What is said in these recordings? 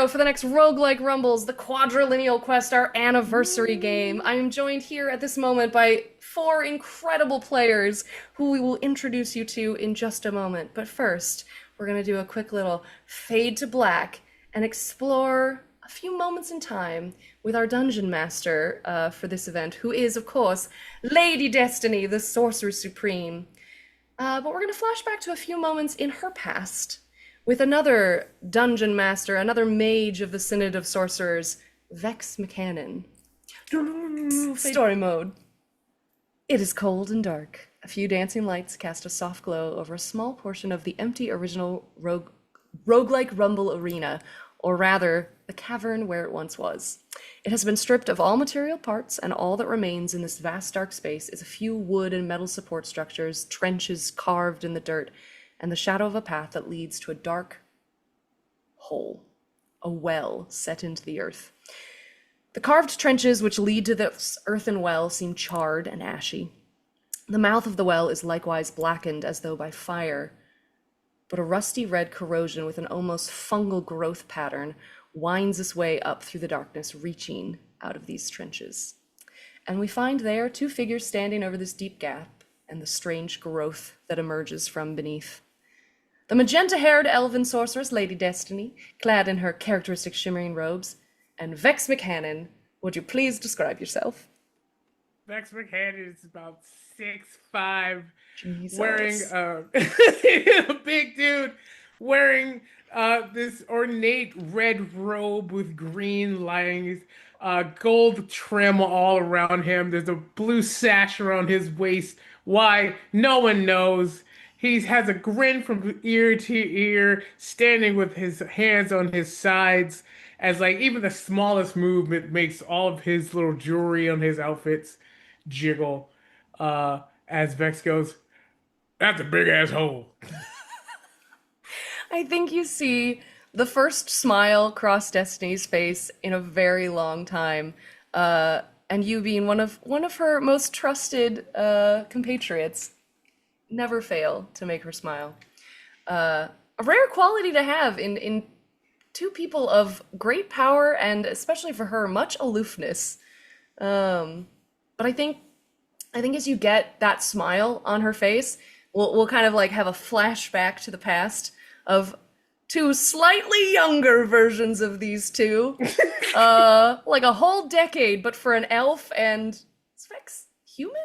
tomorrow for the next Roguelike Rumbles, the Quadrennial Quest, our anniversary game. I am joined here at this moment by four incredible players who we will introduce you to in just a moment. But first, we're going to do a quick little fade to black and explore a few moments in time with our Dungeon Master for this event, who is, of course, Lady Destiny, the Sorcerer Supreme. But we're going to flash back to a few moments in her past with another Dungeon Master, another mage of the Synod of Sorcerers, Vex McHanon. Story mode. It is cold and dark. A few dancing lights cast a soft glow over a small portion of the empty original Roguelike Rumble arena, or rather, the cavern where it once was. It has been stripped of all material parts, and all that remains in this vast dark space is a few wood and metal support structures, trenches carved in the dirt, and the shadow of a path that leads to a dark hole, a well set into the earth. The carved trenches which lead to this earthen well seem charred and ashy. The mouth of the well is likewise blackened as though by fire, but a rusty red corrosion with an almost fungal growth pattern winds its way up through the darkness, reaching out of these trenches. And we find there two figures standing over this deep gap and the strange growth that emerges from beneath. The magenta-haired elven sorceress, Lady Destiny, clad in her characteristic shimmering robes, and Vex McHanon. Would you please describe yourself? Vex McHanon is about 6'5", Jesus. wearing a big dude, wearing this ornate red robe with green linings, gold trim all around him. There's a blue sash around his waist. Why? No one knows. He has a grin from ear to ear, standing with his hands on his sides, as like even the smallest movement makes all of his little jewelry on his outfits jiggle. As Vex goes, "That's a big ass hole." I think you see the first smile cross Destiny's face in a very long time, and you being one of her most trusted compatriots, never fail to make her smile. A rare quality to have in two people of great power and, especially for her, much aloofness. But I think as you get that smile on her face, we'll kind of like have a flashback to the past of two slightly younger versions of these two. Like a whole decade, but for an elf and... Is Vex human?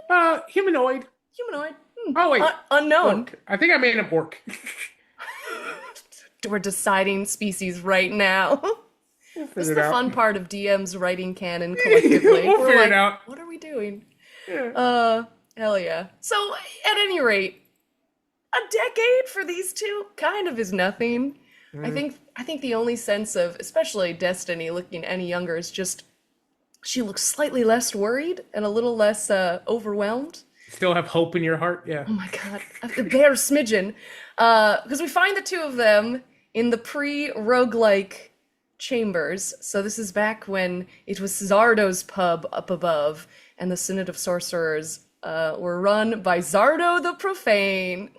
Humanoid. Humanoid. Oh, wait. Unknown. Orc. I think I made him orc. We're deciding species right now. This is the fun part of DM's writing canon collectively. We'll figure it out. What are we doing? Yeah. Hell yeah. So, at any rate, a decade for these two kind of is nothing. I think the only sense of, especially Destiny looking any younger, is just she looks slightly less worried and a little less overwhelmed. Still have hope in your heart? Yeah. Oh my god, the bare smidgen. Because we find the two of them in the pre-roguelike chambers. So this is back when it was Zardo's pub up above, and the Synod of Sorcerers were run by Zardo the Profane.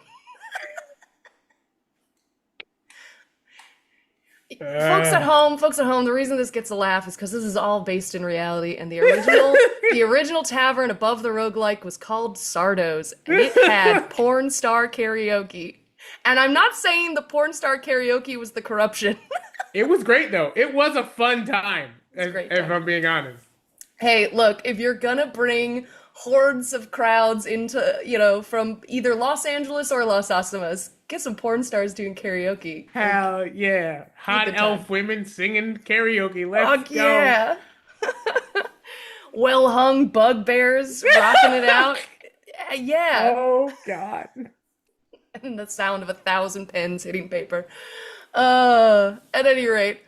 Folks at home, the reason this gets a laugh is because this is all based in reality, and the original tavern above the roguelike was called Sardo's, and it had porn star karaoke. And I'm not saying the porn star karaoke was the corruption. It was great, though. It was a fun time, if I'm being honest. Hey, look, if you're gonna bring hordes of crowds into, from either Los Angeles or Los Alamos, get some porn stars doing karaoke. Hell yeah. Hot elf women singing karaoke. Let's go. Yeah. Well-hung bugbears rocking it out. Yeah. Oh, God. And the sound of 1,000 pens hitting paper. At any rate,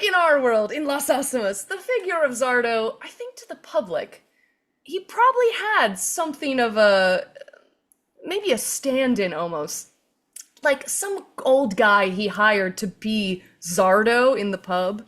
in our world, in Los Alamos, the figure of Zardo, I think to the public, he probably had something of maybe a stand-in almost. Like some old guy he hired to be Zardo in the pub.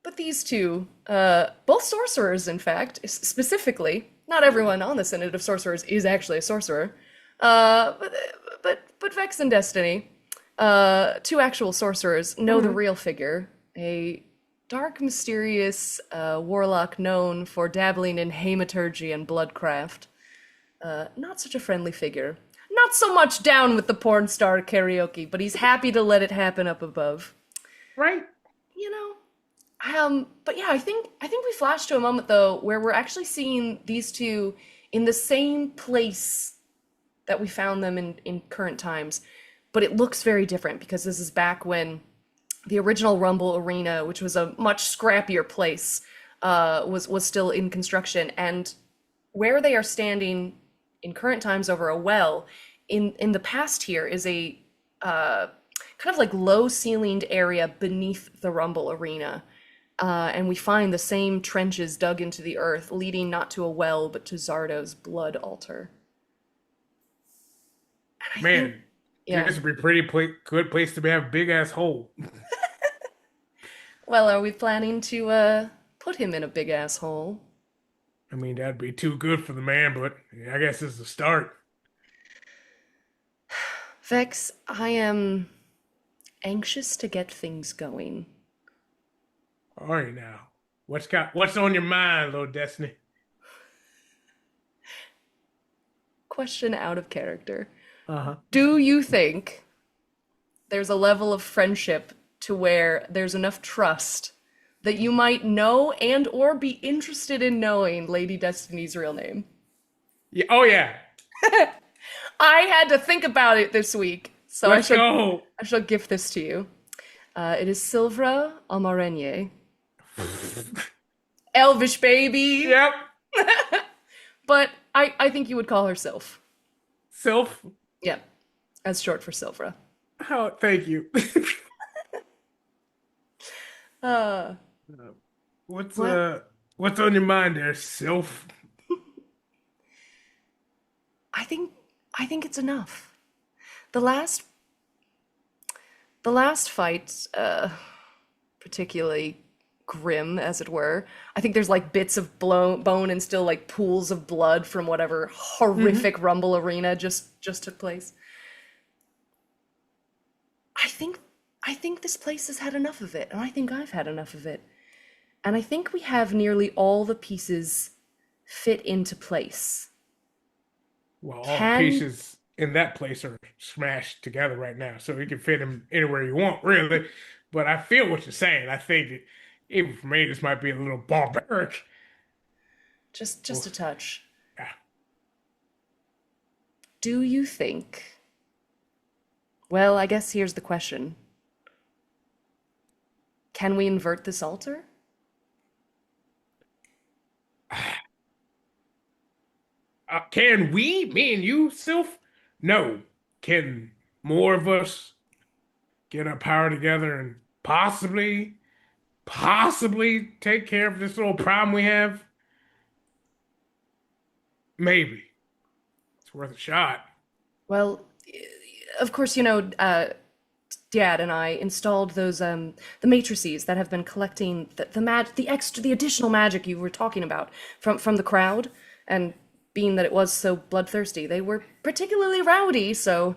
But these two, both sorcerers in fact, specifically, not everyone on the Synod of Sorcerers is actually a sorcerer, but Vex and Destiny, Two actual sorcerers know the real figure, a dark, mysterious warlock known for dabbling in hamaturgy and bloodcraft. Not such a friendly figure. Not so much down with the porn star karaoke, but he's happy to let it happen up above. Right? You know, but yeah, I think we flashed to a moment though where we're actually seeing these two in the same place that we found them in current times, but it looks very different because this is back when the original Rumble Arena, which was a much scrappier place, was still in construction, and where they are standing in current times over a well, in the past here is a kind of like low ceilinged area beneath the Rumble Arena. And we find the same trenches dug into the earth, leading not to a well, but to Zardo's blood altar. And I think, Man, yeah. this would be a pretty good place to have a big ass hole. Well, are we planning to put him in a big asshole? I mean, that'd be too good for the man, but I guess it's a start. Vex, I am anxious to get things going. All right, now, what's on your mind, little Destiny? Question out of character. Uh-huh. Do you think there's a level of friendship to where there's enough trust that you might know and or be interested in knowing Lady Destiny's real name? Yeah. Oh yeah. I had to think about it this week, so Let's go. I shall gift this to you. It is Silvra Amarenier. Elvish baby. Yep. But I think you would call her Sylph. Self. Yep, as short for Silvra. Oh, thank you. Uh, What's what? what's on your mind there, Self? I think I think it's enough. The last the last fight, particularly grim, as it were. I think there's like bits of bone and still like pools of blood from whatever horrific Rumble Arena just took place. I think I think this place has had enough of it, and I think I've had enough of it. And I think we have nearly all the pieces fit into place. Well, all the Can pieces in that place are smashed together right now, so you can fit them anywhere you want, really. But I feel what you're saying. I think that even for me, this might be a little barbaric. just a touch. Yeah. Do you think? Well, I guess here's the question. Can we invert this altar? Can we, me and you, Sylph? No. Can more of us get our power together and possibly take care of this little problem we have? Maybe. It's worth a shot. Well, of course, Dad and I installed those the matrices that have been collecting the additional magic you were talking about from the crowd, and being that it was so bloodthirsty, they were particularly rowdy, so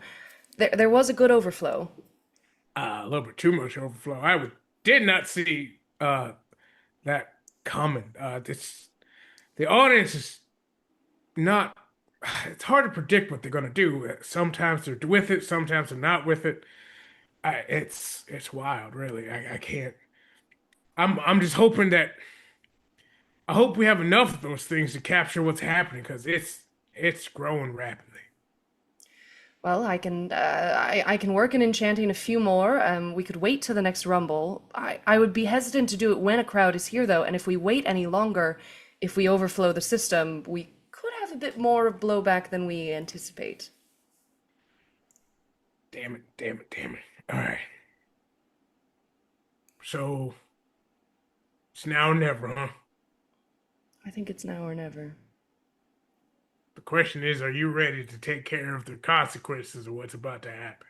there was a good overflow. A little bit too much overflow. Did not see that coming. The audience is not. It's hard to predict what they're gonna do. Sometimes they're with it, sometimes they're not with it. It's wild, really. I can't. I'm just hoping that I hope we have enough of those things to capture what's happening because it's growing rapidly. Well, I can work in enchanting a few more. We could wait till the next rumble. I would be hesitant to do it when a crowd is here, though, and if we wait any longer, if we overflow the system, we could have a bit more blowback than we anticipate. Damn it! Damn it! Damn it! All right. So it's now or never, huh? I think it's now or never. The question is, are you ready to take care of the consequences of what's about to happen?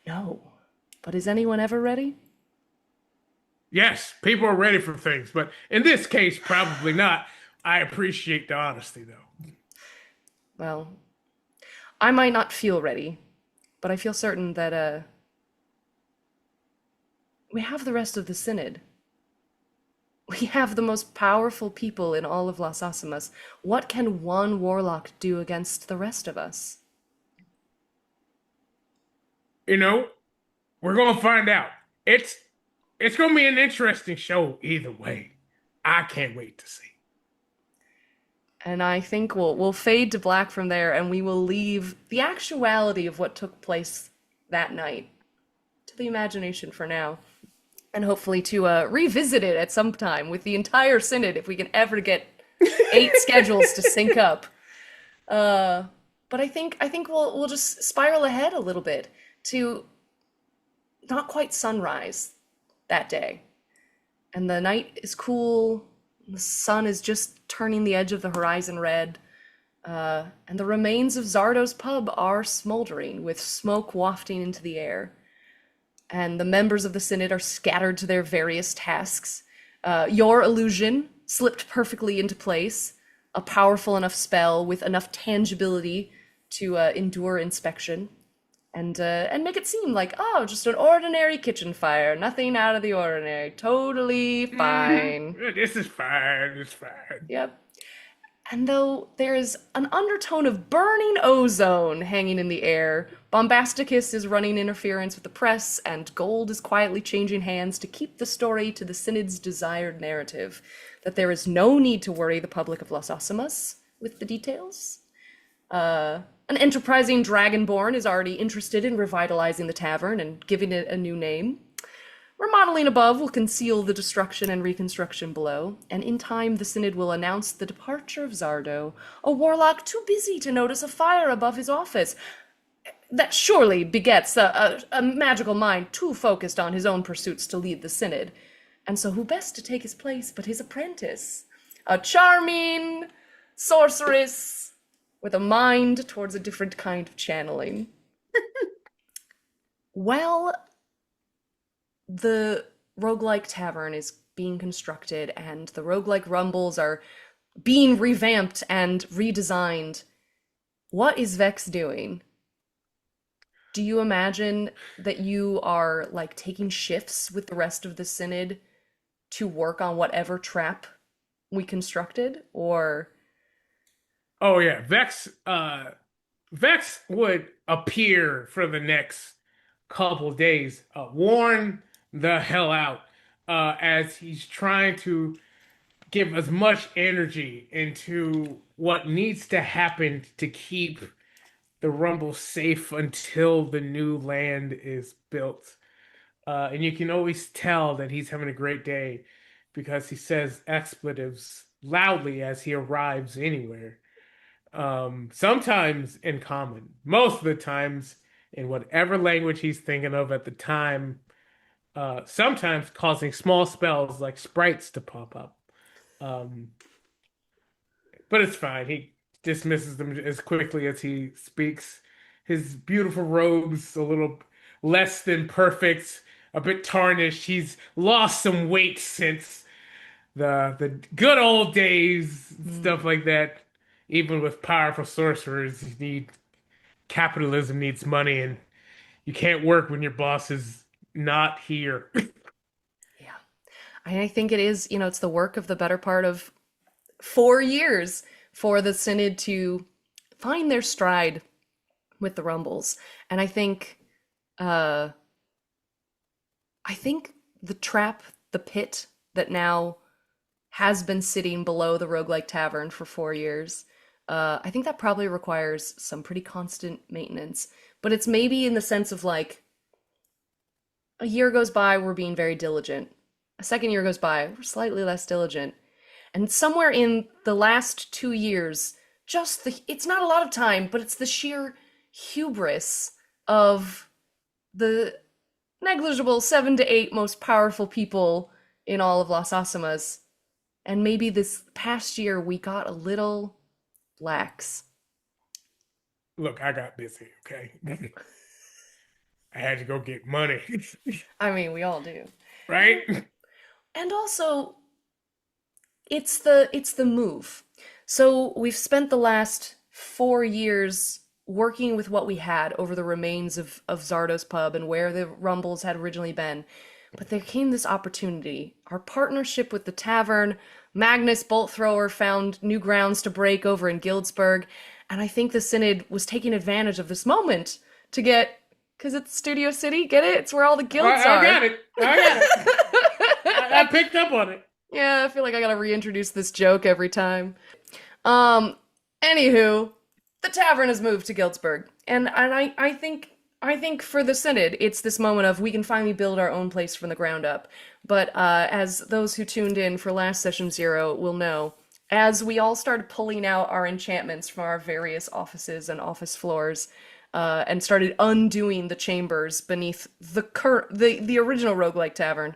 No. But is anyone ever ready? Yes, people are ready for things, but in this case, probably not. I appreciate the honesty, though. Well, I might not feel ready, but I feel certain that we have the rest of the Synod. We have the most powerful people in all of Las Asimas. What can one warlock do against the rest of us? You know, we're gonna find out. It's it's gonna be an interesting show either way. I can't wait to see. And I think we'll fade to black from there, and we will leave the actuality of what took place that night to the imagination for now, and hopefully to revisit it at some time with the entire Synod if we can ever get 8 schedules to sync up. But I think we'll just spiral ahead a little bit to not quite sunrise that day, and the night is cool. The sun is just turning the edge of the horizon red, and the remains of Zardo's pub are smoldering, with smoke wafting into the air. And the members of the Synod are scattered to their various tasks. Your illusion slipped perfectly into place, a powerful enough spell with enough tangibility to endure inspection. And make it seem like, oh, just an ordinary kitchen fire, nothing out of the ordinary, totally fine. This is fine. It's fine. Yep. And though there is an undertone of burning ozone hanging in the air, Bombasticus is running interference with the press, and gold is quietly changing hands to keep the story to the Synod's desired narrative, that there is no need to worry the public of Las Asimas with the details. An enterprising dragonborn is already interested in revitalizing the tavern and giving it a new name. Remodeling above will conceal the destruction and reconstruction below, and in time the Synod will announce the departure of Zardo, a warlock too busy to notice a fire above his office. That surely begets a magical mind too focused on his own pursuits to lead the Synod. And so who best to take his place but his apprentice? A charming sorceress with a mind towards a different kind of channeling. Well, the Roguelike Tavern is being constructed, and the Roguelike Rumbles are being revamped and redesigned. What is Vex doing? Do you imagine that you are like taking shifts with the rest of the Synod to work on whatever trap we constructed? Or Oh yeah, Vex would appear for the next couple days, worn the hell out, as he's trying to give as much energy into what needs to happen to keep the Rumble safe until the new land is built. And you can always tell that he's having a great day because he says expletives loudly as he arrives anywhere. Sometimes in common, most of the times in whatever language he's thinking of at the time, sometimes causing small spells like sprites to pop up. Um, but it's fine. He dismisses them as quickly as he speaks. His beautiful robes, a little less than perfect, a bit tarnished. He's lost some weight since the good old days, stuff like that. Even with powerful sorcerers, you need capitalism needs money, and you can't work when your boss is not here. yeah, I think it is, it's the work of the better part of 4 years for the Synod to find their stride with the Rumbles. And I think the trap, the pit that now has been sitting below the Roguelike Tavern for 4 years, I think that probably requires some pretty constant maintenance. But it's maybe in the sense of like, a year goes by, we're being very diligent. A second year goes by, we're slightly less diligent. And somewhere in the last 2 years, it's not a lot of time, but it's the sheer hubris of the negligible 7 to 8 most powerful people in all of Las Asimas. And maybe this past year we got a little lax. Look, I got busy, okay? I had to go get money, I mean, we all do. right? And also, it's the move. So we've spent the last 4 years working with what we had over the remains of Zardo's pub and where the Rumbles had originally been. But there came this opportunity. Our partnership with the tavern, Magnus Bolt Thrower found new grounds to break over in Guildsburg, and I think the Synod was taking advantage of this moment to get, because it's Studio City, get it? It's where all the guilds I are. got it. I got it. I picked up on it. Yeah, I feel like I gotta reintroduce this joke every time. Anywho, the tavern has moved to Guildsburg, and I think for the Synod, it's this moment of we can finally build our own place from the ground up. But as those who tuned in for last session 0 will know, as we all started pulling out our enchantments from our various offices and office floors, and started undoing the chambers beneath the original Roguelike Tavern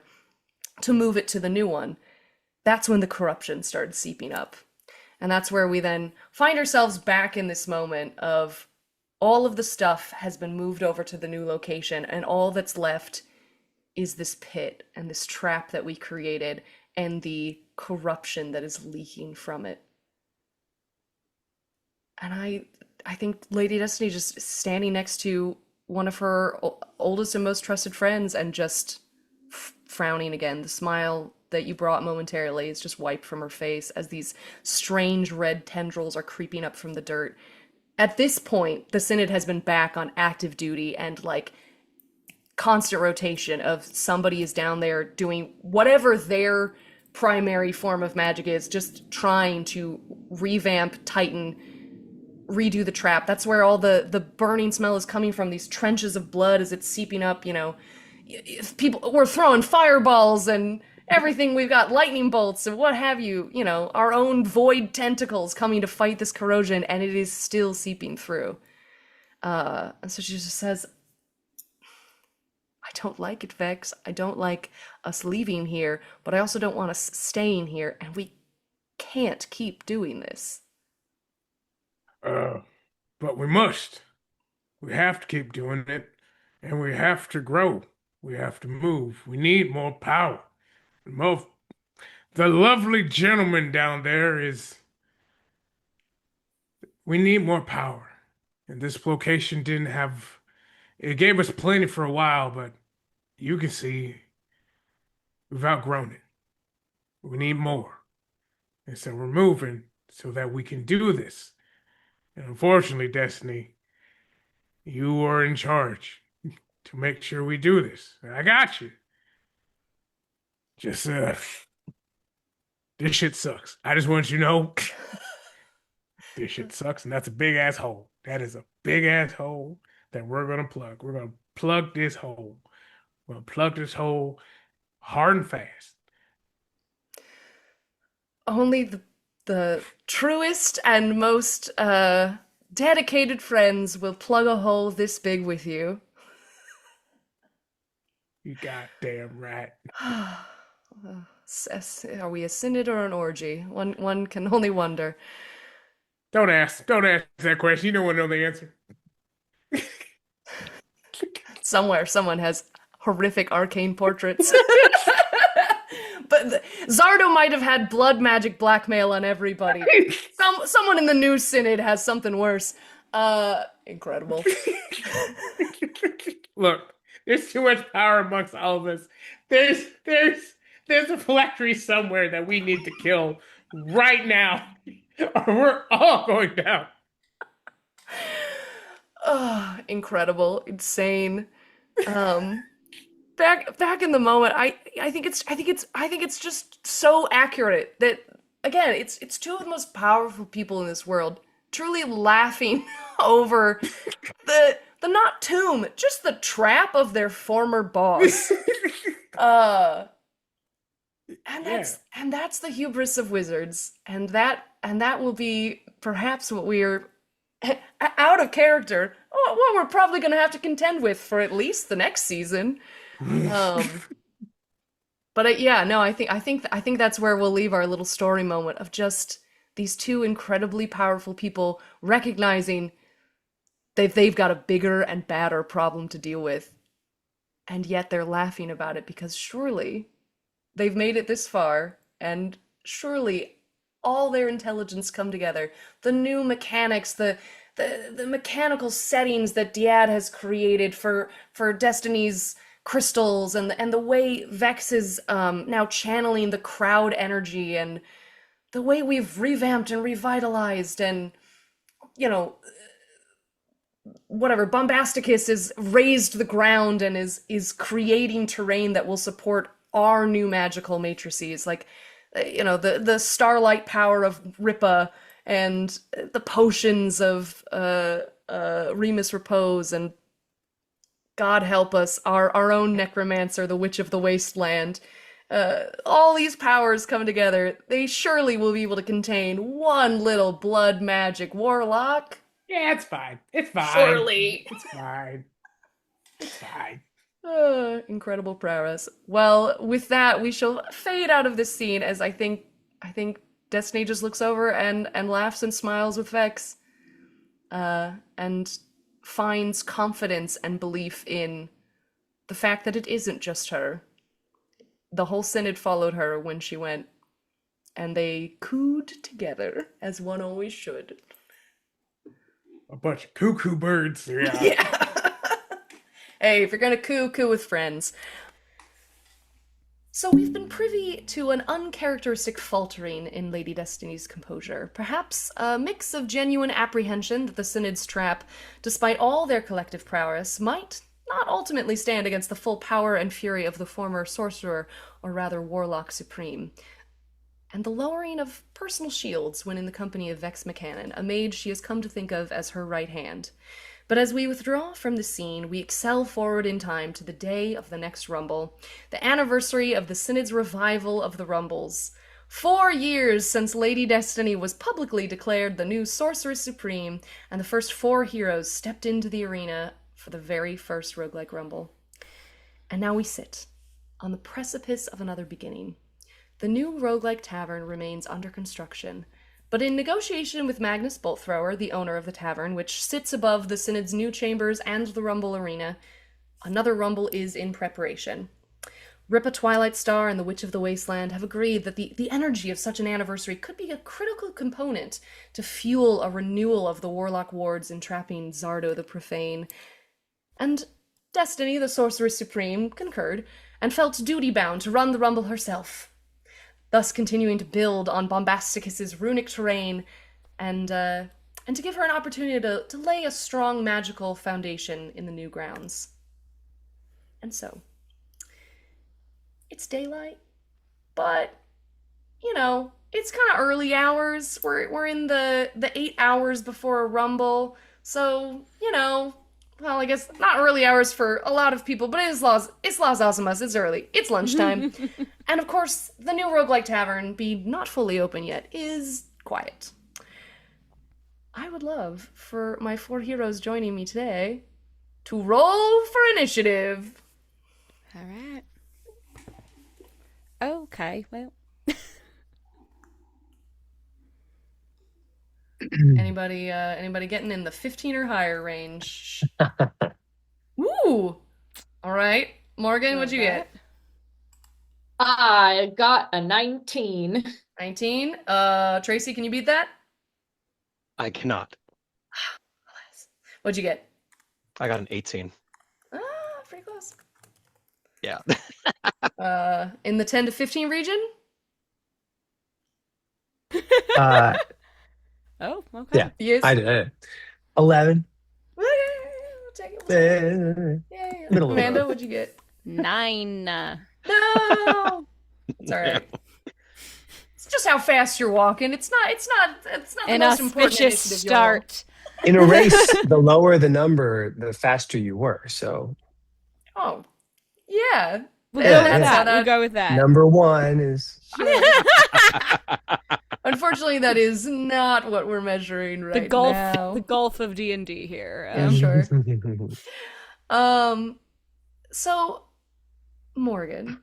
to move it to the new one, that's when the corruption started seeping up. And that's where we then find ourselves back in this moment of all of the stuff has been moved over to the new location, and all that's left is this pit and this trap that we created and the corruption that is leaking from it. And I think Lady Destiny just standing next to one of her oldest and most trusted friends and just frowning again. The smile that you brought momentarily is just wiped from her face as these strange red tendrils are creeping up from the dirt. At this point, the Synod has been back on active duty and like constant rotation of somebody is down there doing whatever their primary form of magic is, just trying to revamp, tighten, redo the trap. That's where all the burning smell is coming from, these trenches of blood as it's seeping up, you know. People, we're throwing fireballs and everything. We've got lightning bolts and what have you, you know, our own void tentacles coming to fight this corrosion, and it is still seeping through. And so she just says, I don't like it, Vex. I don't like us leaving here, but I also don't want us staying here, and we can't keep doing this. But we must. We have to keep doing it, and we have to grow. We have to move. We need more power. More. The lovely gentleman down there is. We need more power. And this location didn't have. It gave us plenty for a while, but you can see we've outgrown it. We need more. And so we're moving so that we can do this. And unfortunately, Destiny, you are in charge to make sure we do this. I got you. Just, this shit sucks. I just want you to know, this shit sucks, and that's a big ass hole. That is a big ass hole that we're gonna plug. We're gonna plug this hole. We're gonna plug this hole hard and fast. Only the truest and most dedicated friends will plug a hole this big with you. You goddamn right. Are we a synod or an orgy? One can only wonder. Don't ask that question. You don't want to know the answer. Somewhere, someone has horrific arcane portraits. But Zardo might have had blood magic blackmail on everybody. Someone in the new synod has something worse. Incredible. Look, there's too much power amongst all of us. There's a phylactery somewhere that we need to kill right now, or we're all going down. Oh, incredible, insane. Back in the moment, I think it's just so accurate that again, it's two of the most powerful people in this world truly laughing over the not tomb, just the trap of their former boss. And that's the hubris of wizards, and that will be perhaps what we are out of character. What we're probably going to have to contend with for at least the next season. But I think that's where we'll leave our little story moment of just these two incredibly powerful people recognizing they've got a bigger and badder problem to deal with, and yet they're laughing about it because surely they've made it this far, and surely all their intelligence come together. The new mechanics, the the mechanical settings that Diad has created for Destiny's crystals, and the way Vex is now channeling the crowd energy, and the way we've revamped and revitalized, and whatever, Bombasticus is raised the ground and is creating terrain that will support our new magical matrices, like the starlight power of Ripa, and the potions of Remus Repose, and God help us, our own necromancer, the Witch of the Wasteland. All these powers come together. They surely will be able to contain one little blood magic warlock. Yeah, it's fine. It's fine. Surely. It's fine. It's fine. Incredible prowess. Well, with that, we shall fade out of this scene, as I think Destiny just looks over and laughs and smiles with Vex, and finds confidence and belief in the fact that it isn't just her. The whole Synod followed her when she went, and they cooed together, as one always should. A bunch of cuckoo birds. Yeah. Yeah. Hey, if you're gonna coo with friends. So we've been privy to an uncharacteristic faltering in Lady Destiny's composure, perhaps a mix of genuine apprehension that the Synod's trap, despite all their collective prowess, might not ultimately stand against the full power and fury of the former sorcerer, or rather warlock supreme, and the lowering of personal shields when in the company of Vex McHanon, a mage she has come to think of as her right hand. But as we withdraw from the scene, we excel forward in time to the day of the next Rumble, the anniversary of the Synod's revival of the Rumbles. 4 years since Lady Destiny was publicly declared the new Sorceress Supreme, and the first 4 heroes stepped into the arena for the very first Roguelike Rumble. And now we sit on the precipice of another beginning. The new Roguelike Tavern remains under construction, but in negotiation with Magnus Boltthrower, the owner of the tavern, which sits above the Synod's new chambers and the Rumble arena, another Rumble is in preparation. Ripa Twilight Star and the Witch of the Wasteland have agreed that the energy of such an anniversary could be a critical component to fuel a renewal of the Warlock wards entrapping Zardo the Profane. And Destiny, the Sorceress Supreme, concurred, and felt duty-bound to run the Rumble herself, thus continuing to build on Bombasticus's runic terrain, and to give her an opportunity to lay a strong magical foundation in the new grounds. And so, it's daylight, but, it's kind of early hours. We're in the 8 hours before a Rumble, so, well, I guess not early hours for a lot of people, but it's Las Asimas, it's early, it's lunchtime. And of course, the new Roguelike Tavern, being not fully open yet, is quiet. I would love for my 4 heroes joining me today to roll for initiative. All right. Okay, well. Anybody getting in the 15 or higher range? Woo! All right. Morgan, what'd you get? I got a 19. 19. Trécey, can you beat that? I cannot. What'd you get? I got an 18. Pretty close. Yeah. In the 10 to 15 region? Oh, okay. Yeah, Yes. I did. 11. We'll take it. Yeah. Middle of the Amanda, road. what'd you get? 9. No! It's alright. It's just how fast you're walking. It's not the An most important auspicious initiative start. In a race, the lower the number, the faster you were. So you'll roll. Oh. Yeah. We'll Yeah, go with yeah. that. That's We'll go with that. number 1 is Unfortunately, that is not what we're measuring right now. The gulf of D&D here. Yeah, sure. So, Morgan,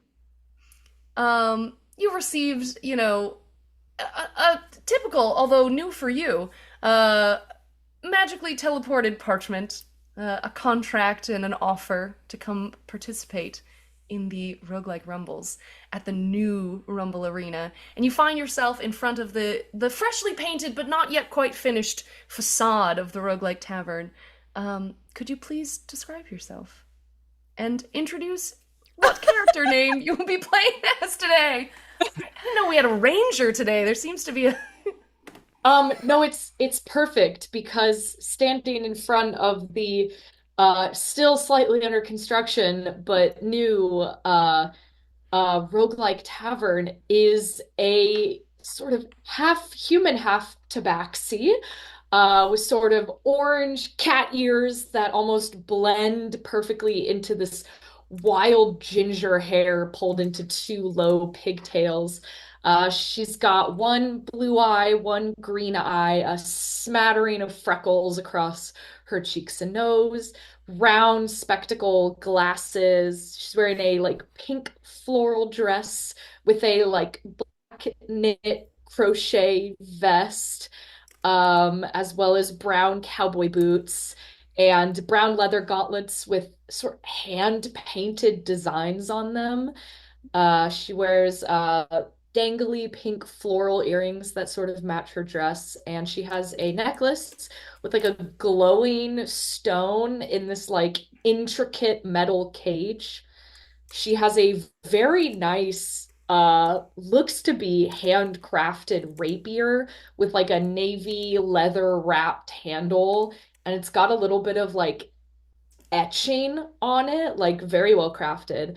you received, a typical, although new for you, magically teleported parchment, a contract and an offer to come participate in the Roguelike Rumbles at the new Rumble Arena, and you find yourself in front of the freshly painted but not yet quite finished facade of the Roguelike Tavern. Could you please describe yourself and introduce what character name you will be playing as today? I didn't know we had a ranger today. There seems to be a No, it's perfect because standing in front of the still slightly under construction but new Roguelike Tavern is a sort of half human, half tabaxi, with sort of orange cat ears that almost blend perfectly into this wild ginger hair pulled into two low pigtails. She's got one blue eye, one green eye, a smattering of freckles across her cheeks and nose, round spectacle glasses. She's wearing a like pink floral dress with a like black knit crochet vest, as well as brown cowboy boots and brown leather gauntlets with sort of hand painted designs on them. She wears dangly pink floral earrings that sort of match her dress, and she has a necklace with like a glowing stone in this like intricate metal cage. She has a very nice, looks to be handcrafted rapier with like a navy leather wrapped handle, and it's got a little bit of like etching on it, like very well crafted.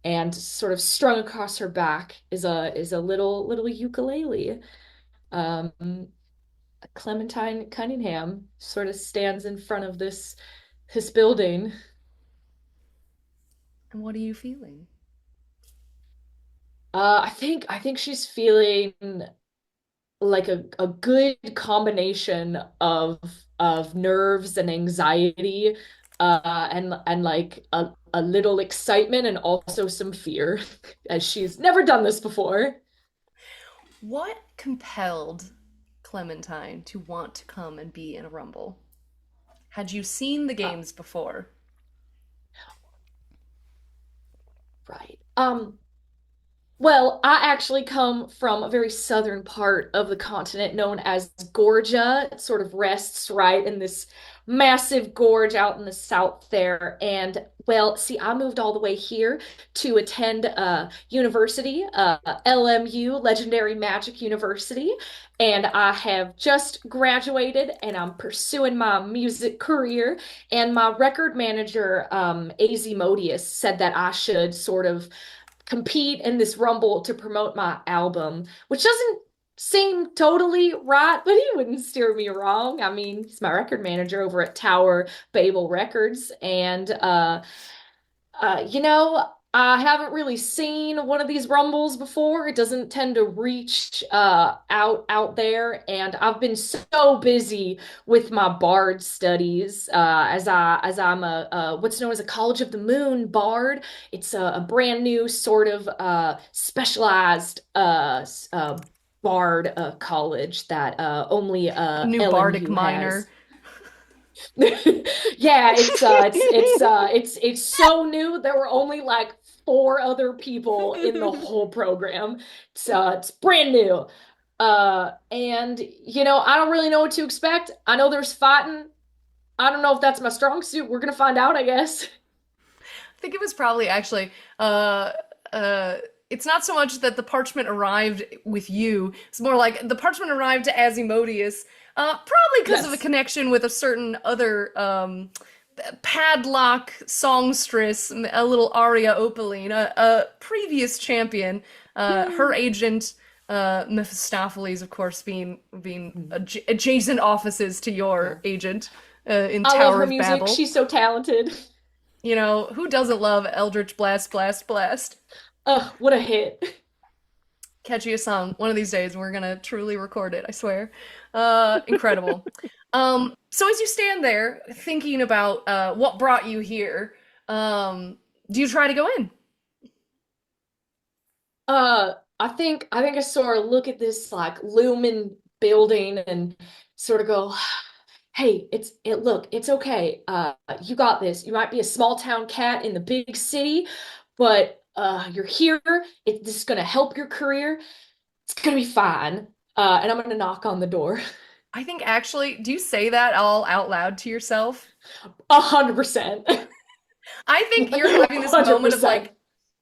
And sort of strung across her back is a little ukulele. Um, Clementine Cunningham sort of stands in front of this building. And what are you feeling? I think she's feeling like a good combination of nerves and anxiety, and like a little excitement and also some fear, as she's never done this before. What compelled Clementine to want to come and be in a Rumble? Had you seen the Uh, games before? right. Well, I actually come from a very southern part of the continent known as Georgia. It sort of rests right in this massive gorge out in the south there. And well, see, I moved all the way here to attend university, LMU, Legendary Magic University. And I have just graduated and I'm pursuing my music career. And my record manager, Modius, said that I should sort of compete in this rumble to promote my album, which doesn't seem totally right, but he wouldn't steer me wrong. I mean, he's my record manager over at Tower Babel Records, and I haven't really seen one of these rumbles before. It doesn't tend to reach out there, and I've been so busy with my bard studies, as I'm a what's known as a College of the Moon bard. It's a brand new sort of specialized bard college that only A new bardic LMU minor. has. Yeah, it's so new. There were only like four other people in the whole program. It's brand new. And I don't really know what to expect. I know there's fighting. I don't know if that's my strong suit. We're gonna find out, I guess. I think it was probably actually uh uh it's not so much that the parchment arrived with you. It's more like the parchment arrived to Asimodeus, probably because of a Yes. connection with a certain other padlock songstress, a little Aria Opaline, a previous champion, her agent, Mephistopheles, of course, being adjacent offices to your agent, in I love Tower her of music. Babel. She's so talented. You know, who doesn't love Eldritch Blast, Blast, Blast? Ugh, what a hit. Catch you a song. One of these days, we're gonna truly record it, I swear. Incredible. So as you stand there thinking about what brought you here, do you try to go in? I think I sort of look at this like looming building and sort of go, hey, look, it's okay. You got this. You might be a small town cat in the big city, but you're here. This is gonna help your career. It's gonna be fine. And I'm gonna knock on the door. I think actually, do you say that all out loud to yourself? 100%. I think you're having this moment of 100%. like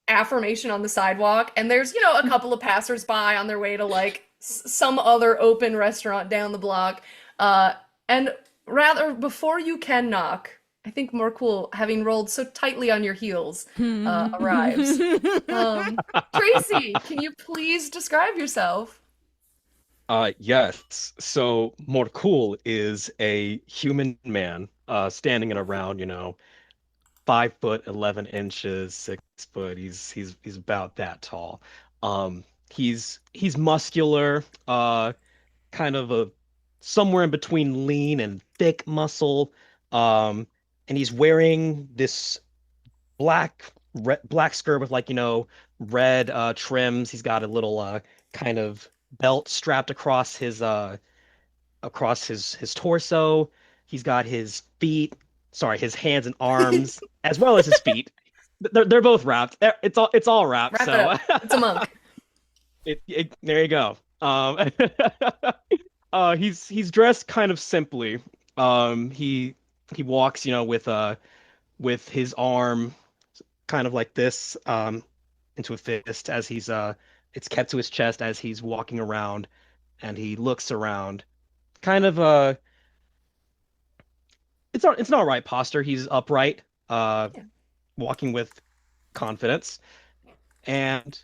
affirmation on the sidewalk, and there's, a couple of passersby on their way to like some other open restaurant down the block. And rather, before you can knock, I think Morkul, having rolled so tightly on your heels, arrives. Trécey, can you please describe yourself? Yes. So Morkul is a human man, standing at around, 5 foot 11 inches, 6 foot. He's about that tall. He's muscular, kind of a somewhere in between lean and thick muscle. And he's wearing this black skirt with like, red trims. He's got a little kind of belt strapped across his torso. He's got his hands and arms as well as his feet. They're both wrapped. It's all wrapped. Wrap it So up. It's a monk. there you go. He's dressed kind of simply. He walks, with his arm kind of like this, into a fist as it's kept to his chest as he's walking around, and he looks around, kind of it's an all right posture. He's upright, Yeah. walking with confidence, and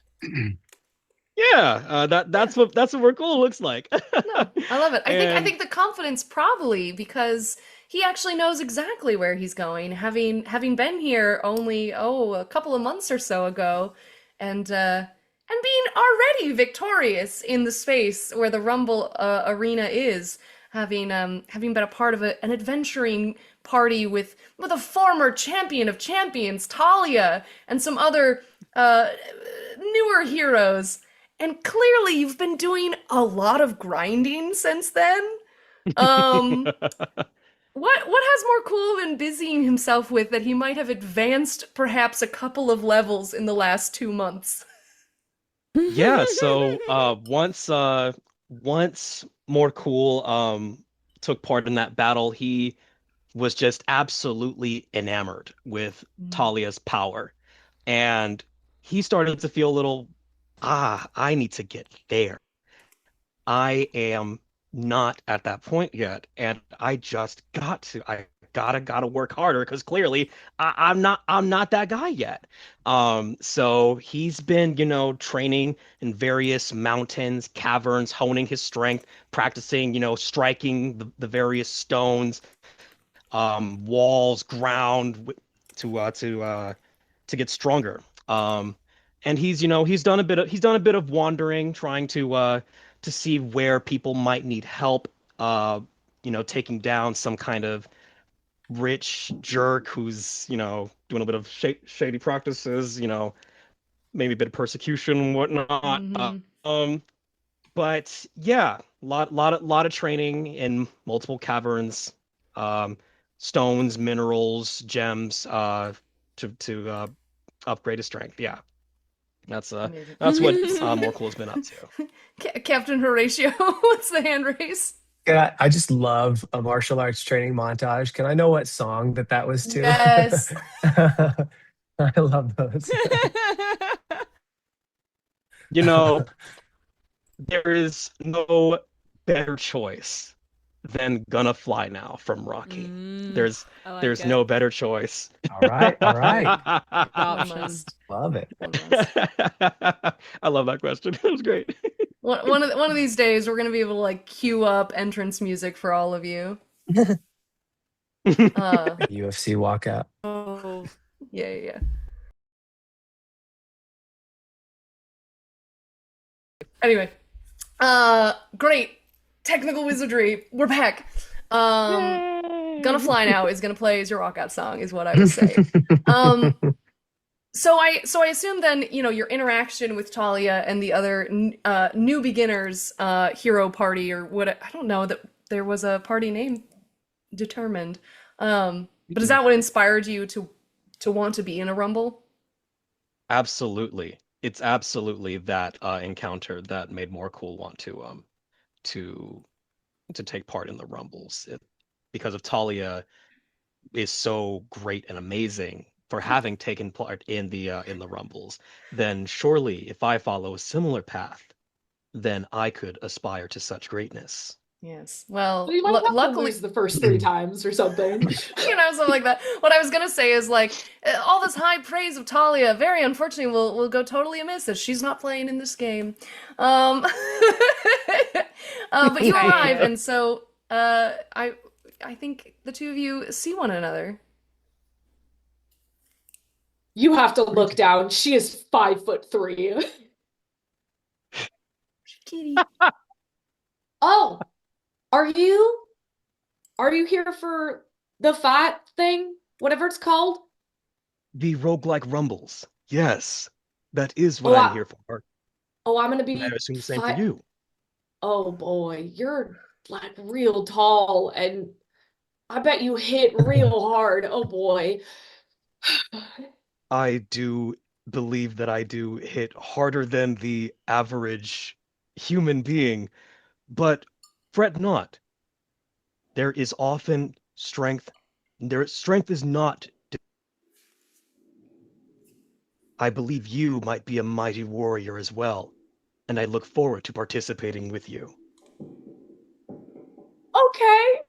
yeah, that's what Merkle looks like. No, I love it. I And think the confidence probably because he actually knows exactly where he's going, having been here only a couple of months or so ago, and being already victorious in the space where the Rumble arena is, having been a part of an adventuring party with a former champion of champions, Talia, and some other newer heroes. And clearly you've been doing a lot of grinding since then. Um, what has Morkul been busying himself with that he might have advanced perhaps a couple of levels in the last 2 months? yeah, so once Morkul took part in that battle, he was just absolutely enamored with Talia's power. And he started to feel a little, I need to get there. I am not at that point yet, and I just I gotta work harder because clearly I'm not that guy yet. So he's been, training in various mountains, caverns, honing his strength, practicing, striking the various stones, walls, ground to get stronger. And he's done a bit of wandering, trying to see where people might need help. Taking down some kind of rich jerk who's doing a bit of shady practices. Maybe a bit of persecution and whatnot. Mhm. But yeah, lot of training in multiple caverns, um, stones, minerals, gems, to upgrade his strength. Yeah, that's Amazing. that's what Morkul has been up to. Captain Horatio, what's the hand raise? I just love a martial arts training montage. Can I know what song that was to? Yes. I love those. You know, there is no better choice than Gonna Fly Now from Rocky. There's I like there's it. no better choice. All right, all right. One Option. must. Love it. One must. I love that question. It was great. One of these days, we're gonna be able to like queue up entrance music for all of you. UFC walkout. Oh, yeah. Anyway, great technical wizardry. We're back. Gonna Fly Now is gonna play as your walkout song, is what I would say. So I assume then, your interaction with Talia and the other new beginners hero party, or what, I don't know that there was a party name determined. But is that what inspired you to want to be in a rumble? Absolutely. It's absolutely that encounter that made Morkul want to to take part in the Rumbles. Because of Talia is so great and amazing for having taken part in the Rumbles, then surely if I follow a similar path, then I could aspire to such greatness. Yes. Well, You might have to luckily, lose the first 3 times or something. something like that. What I was gonna say is like all this high praise of Talia, very unfortunately, will go totally amiss as she's not playing in this game. Um, but you arrive, and so I think the two of you see one another. You have to look down. She is 5'3". Kitty. Oh, are you here for the fight thing? Whatever it's called? The Roguelike Rumbles. Yes, that is what I'm here for. Oh, I'm gonna And I be assume the same for you. Oh boy, you're like real tall and I bet you hit real hard. Oh boy. I do believe that I do hit harder than the average human being, but fret not. There is often strength. Strength is not. I believe you might be a mighty warrior as well, and I look forward to participating with you. Okay.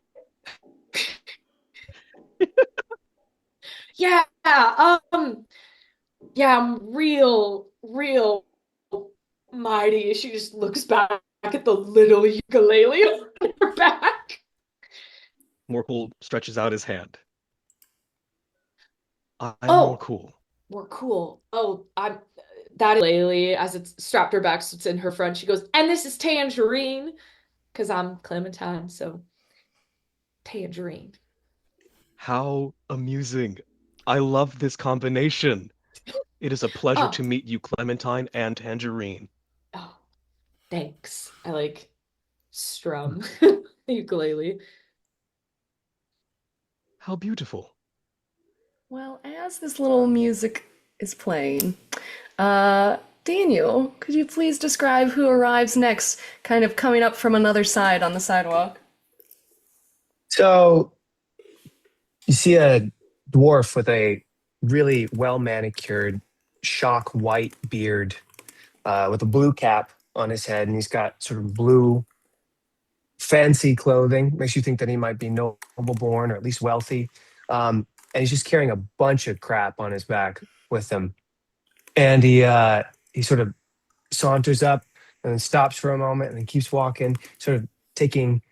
Yeah, yeah, I'm real mighty. She just looks back at the little ukulele on her back. Morkul stretches out his hand. I'm Oh, Morkul. Morkul. Oh, that is ukulele as it's strapped her back so it's in her front. She goes, and this is Tangerine, because I'm Clementine, so Tangerine. How amusing. I love this combination. It is a pleasure to meet you, Clementine and Tangerine. Oh, thanks. I like strum the ukulele. How beautiful. Well, as this little music is playing, Daniel, could you please describe who arrives next, kind of coming up from another side on the sidewalk? So you see a dwarf with a really well manicured, shock white beard, with a blue cap on his head, and he's got sort of blue, fancy clothing. Makes you think that he might be noble born or at least wealthy. And he's just carrying a bunch of crap on his back with him. And he sort of saunters up and then stops for a moment and then keeps walking, sort of taking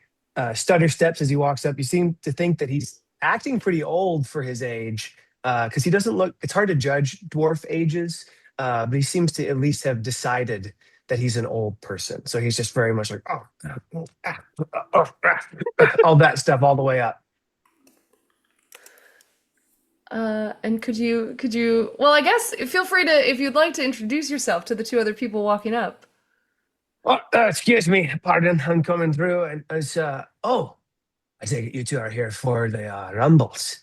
stutter steps as he walks up. You seem to think that he's acting pretty old for his age, because he doesn't look, it's hard to judge dwarf ages, but he seems to at least have decided that he's an old person. So he's just very much like, all that stuff all the way up. And could you, well, I guess feel free to, if you'd like to introduce yourself to the two other people walking up. Oh, excuse me, pardon, I'm coming through. And it's, I take it you two are here for the Rumbles.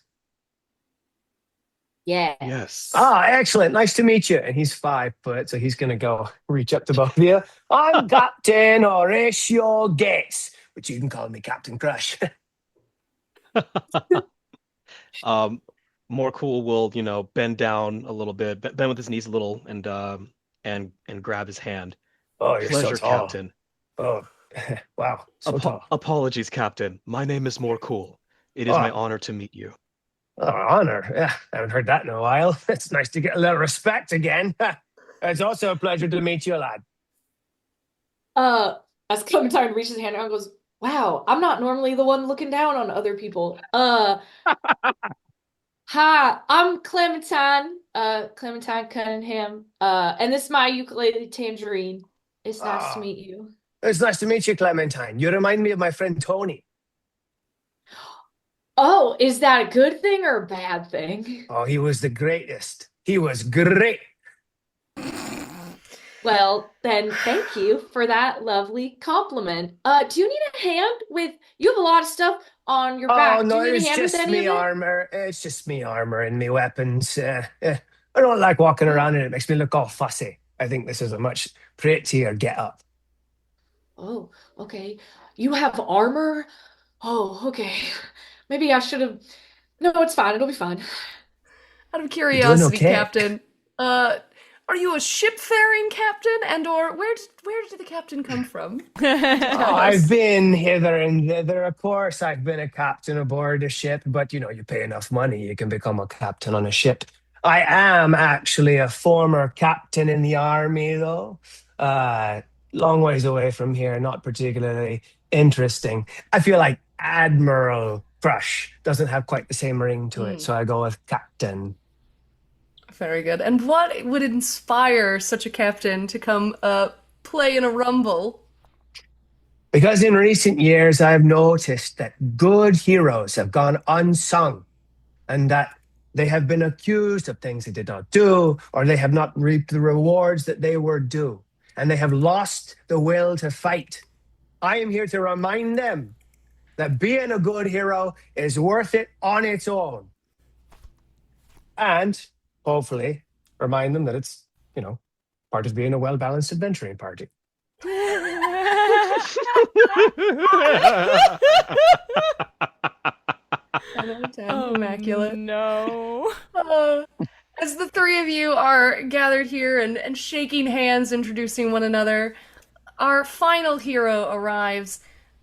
Yeah. Yes. Ah, excellent. Nice to meet you. And he's 5 foot, so he's going to go reach up to both of you. I'm Captain Horatio Gates, but you can call me Captain Crush. Morkul will, bend down a little bit, bend with his knees a little, and grab his hand. Oh, you're Pleasure, so tall. Captain. Oh, wow, so tall. Apologies, Captain. My name is Morkul. It is my honor to meet you. Oh, honor. Yeah, I haven't heard that in a while. It's nice to get a little respect again. It's also a pleasure to meet you, lad. As Clementine reaches her hand out and goes, wow, I'm not normally the one looking down on other people. Hi, I'm Clementine, Clementine Cunningham, and this is my ukulele Tangerine. It's nice to meet you. It's nice to meet you, Clementine. You remind me of my friend Tony. Oh, is that a good thing or a bad thing? Oh, he was the greatest. He was great. Well, then thank you for that lovely compliment. Do you need a hand with, you have a lot of stuff on your back. Oh, no, Do you need it's a hand with just any me of it? armor. It's just me armor and me weapons. I don't like walking around and it makes me look all fussy. I think this is a much prettier get-up. Oh, okay. You have armor? Oh, okay. Maybe I should have. No, it's fine. It'll be fine. Out of You're doing curiosity, okay. Captain, are you a ship-faring captain, and/or where did the captain come from? Oh, I've been hither and thither, of course. I've been a captain aboard a ship, but you pay enough money, you can become a captain on a ship. I am actually a former captain in the army, though. Long ways away from here, not particularly interesting. I feel like Admiral Crush doesn't have quite the same ring to it, so I go with captain. Very good. And what would inspire such a captain to come play in a rumble? Because in recent years, I've noticed that good heroes have gone unsung and that they have been accused of things they did not do, or they have not reaped the rewards that they were due, and they have lost the will to fight. I am here to remind them that being a good hero is worth it on its own. And hopefully remind them that it's, part of being a well-balanced adventuring party. 10 out of 10. Immaculate. No. As the three of you are gathered here and shaking hands, introducing one another, our final hero arrives.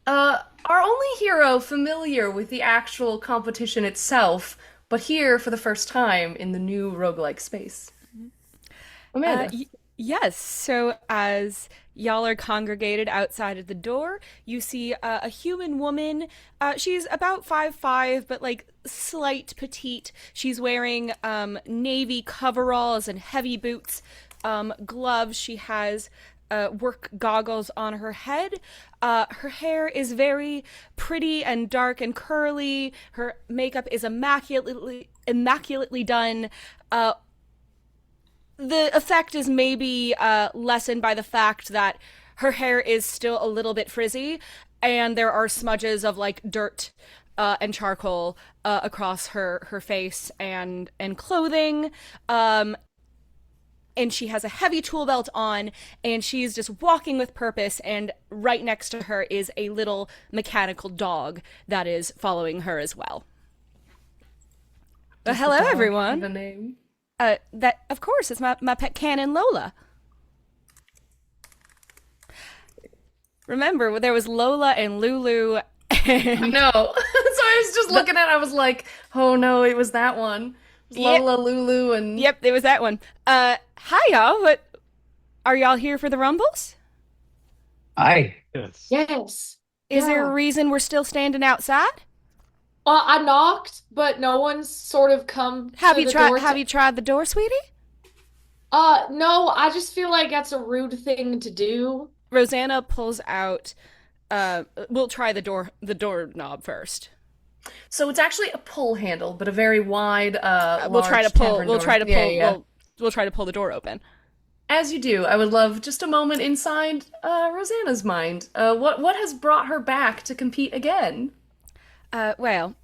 Our only hero familiar with the actual competition itself, but here for the first time in the new roguelike space. Amanda. Yes, so as y'all are congregated outside of the door, you see a human woman. She's about 5'5", but like slight petite. She's wearing navy coveralls and heavy boots, gloves. She has work goggles on her head. Her hair is very pretty and dark and curly. Her makeup is immaculately done. The effect is maybe lessened by the fact that her hair is still a little bit frizzy, and there are smudges of like dirt and charcoal across her face and clothing. And she has a heavy tool belt on, and she's just walking with purpose, and right next to her is a little mechanical dog that is following her as well. Does the Hello, dog everyone. have a name? That, of course, it's my pet cannon, Lola. Remember, there was Lola and Lulu and... No. So I was just looking at it, I was like, oh no, it was that one. It was Lola, Lulu, and... Yep, it was that one. Hi, y'all. What... Are y'all here for the Rumbles? Aye. Yes. Yes. Is there Yeah. a reason we're still standing outside? I knocked, but no one's sort of come Have to you the tried? door Have you tried the door, sweetie? No, I just feel like that's a rude thing to do. Rosanna pulls out. We'll try the doorknob first. So it's actually a pull handle, but a very wide, We'll try to large pull. tavern We'll door. try to pull. Yeah. We'll try to pull the door open. As you do, I would love just a moment inside Rosanna's mind. What has brought her back to compete again? Well,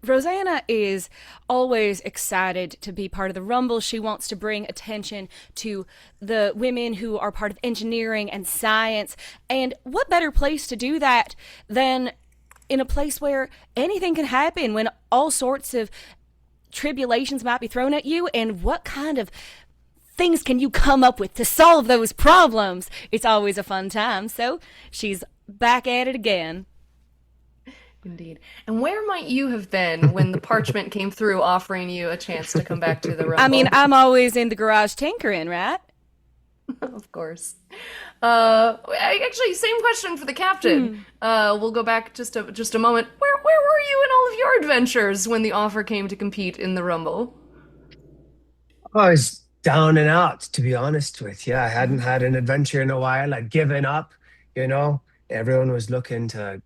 Rosanna is always excited to be part of the Rumble. She wants to bring attention to the women who are part of engineering and science. And what better place to do that than in a place where anything can happen, when all sorts of tribulations might be thrown at you, and what kind of things can you come up with to solve those problems? It's always a fun time. So she's back at it again. Indeed. And where might you have been when the parchment came through offering you a chance to come back to the Rumble? I mean, I'm always in the garage tinkering, right? Of course. Actually, same question for the captain. We'll go back just a moment. Where were you in all of your adventures when the offer came to compete in the Rumble? I was down and out, to be honest with you. I hadn't had an adventure in a while. I'd given up, Everyone was looking to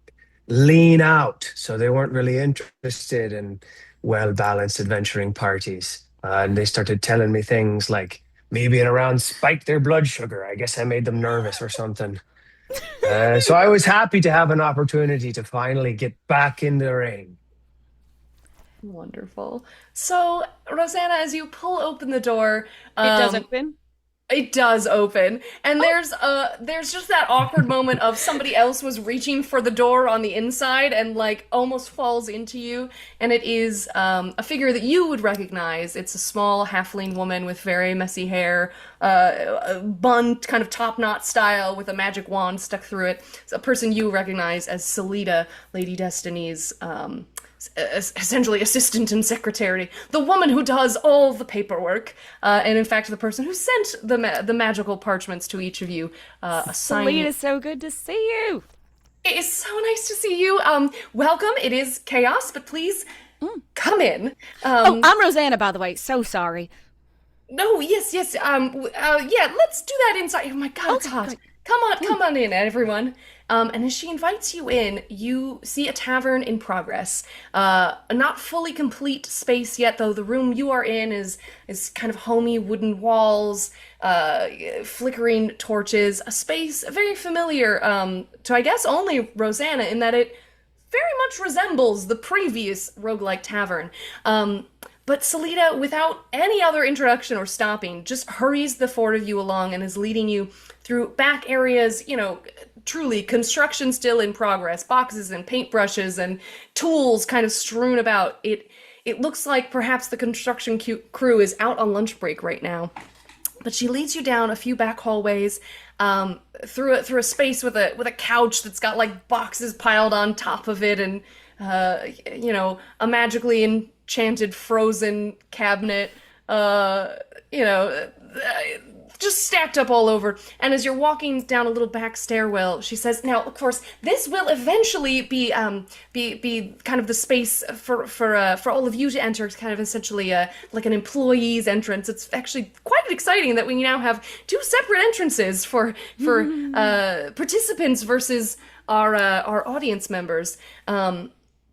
lean out, so they weren't really interested in well-balanced adventuring parties. And they started telling me things like maybe it around spiked their blood sugar. I guess I made them nervous or something. So I was happy to have an opportunity to finally get back in the ring. Wonderful. So, Rosanna, as you pull open the door, It does open. it does open, and there's just that awkward moment of somebody else was reaching for the door on the inside and like almost falls into you, and it is a figure that you would recognize. It's a small halfling woman with very messy hair, bun kind of top knot style with a magic wand stuck through it. It's a person you recognize as Selida, Lady Destiny's essentially assistant and secretary, the woman who does all the paperwork, and in fact the person who sent the magical parchments to each of you, assigning. Selena, so good to see you. It is so nice to see you. Welcome. It is chaos, but please come in. I'm Rosanna, by the way. So sorry. No, yes. Yeah, let's do that inside. Oh my God, it's hot. great. Come on in, everyone. And as she invites you in, you see a tavern in progress. A not fully complete space yet, though. The room you are in is kind of homey wooden walls, flickering torches. A space very familiar to, I guess, only Rosanna, in that it very much resembles the previous Roguelike Tavern. But Selida, without any other introduction or stopping, just hurries the four of you along and is leading you through back areas, truly construction still in progress, boxes and paintbrushes and tools kind of strewn about. It looks like perhaps the construction crew is out on lunch break right now. But she leads you down a few back hallways, through a space with a couch that's got like boxes piled on top of it, and a magically enchanted frozen cabinet, just stacked up all over. And as you're walking down a little back stairwell, she says, "Now, of course, this will eventually be kind of the space for all of you to enter. It's kind of essentially like an employee's entrance. It's actually quite exciting that we now have two separate entrances for participants versus our audience members."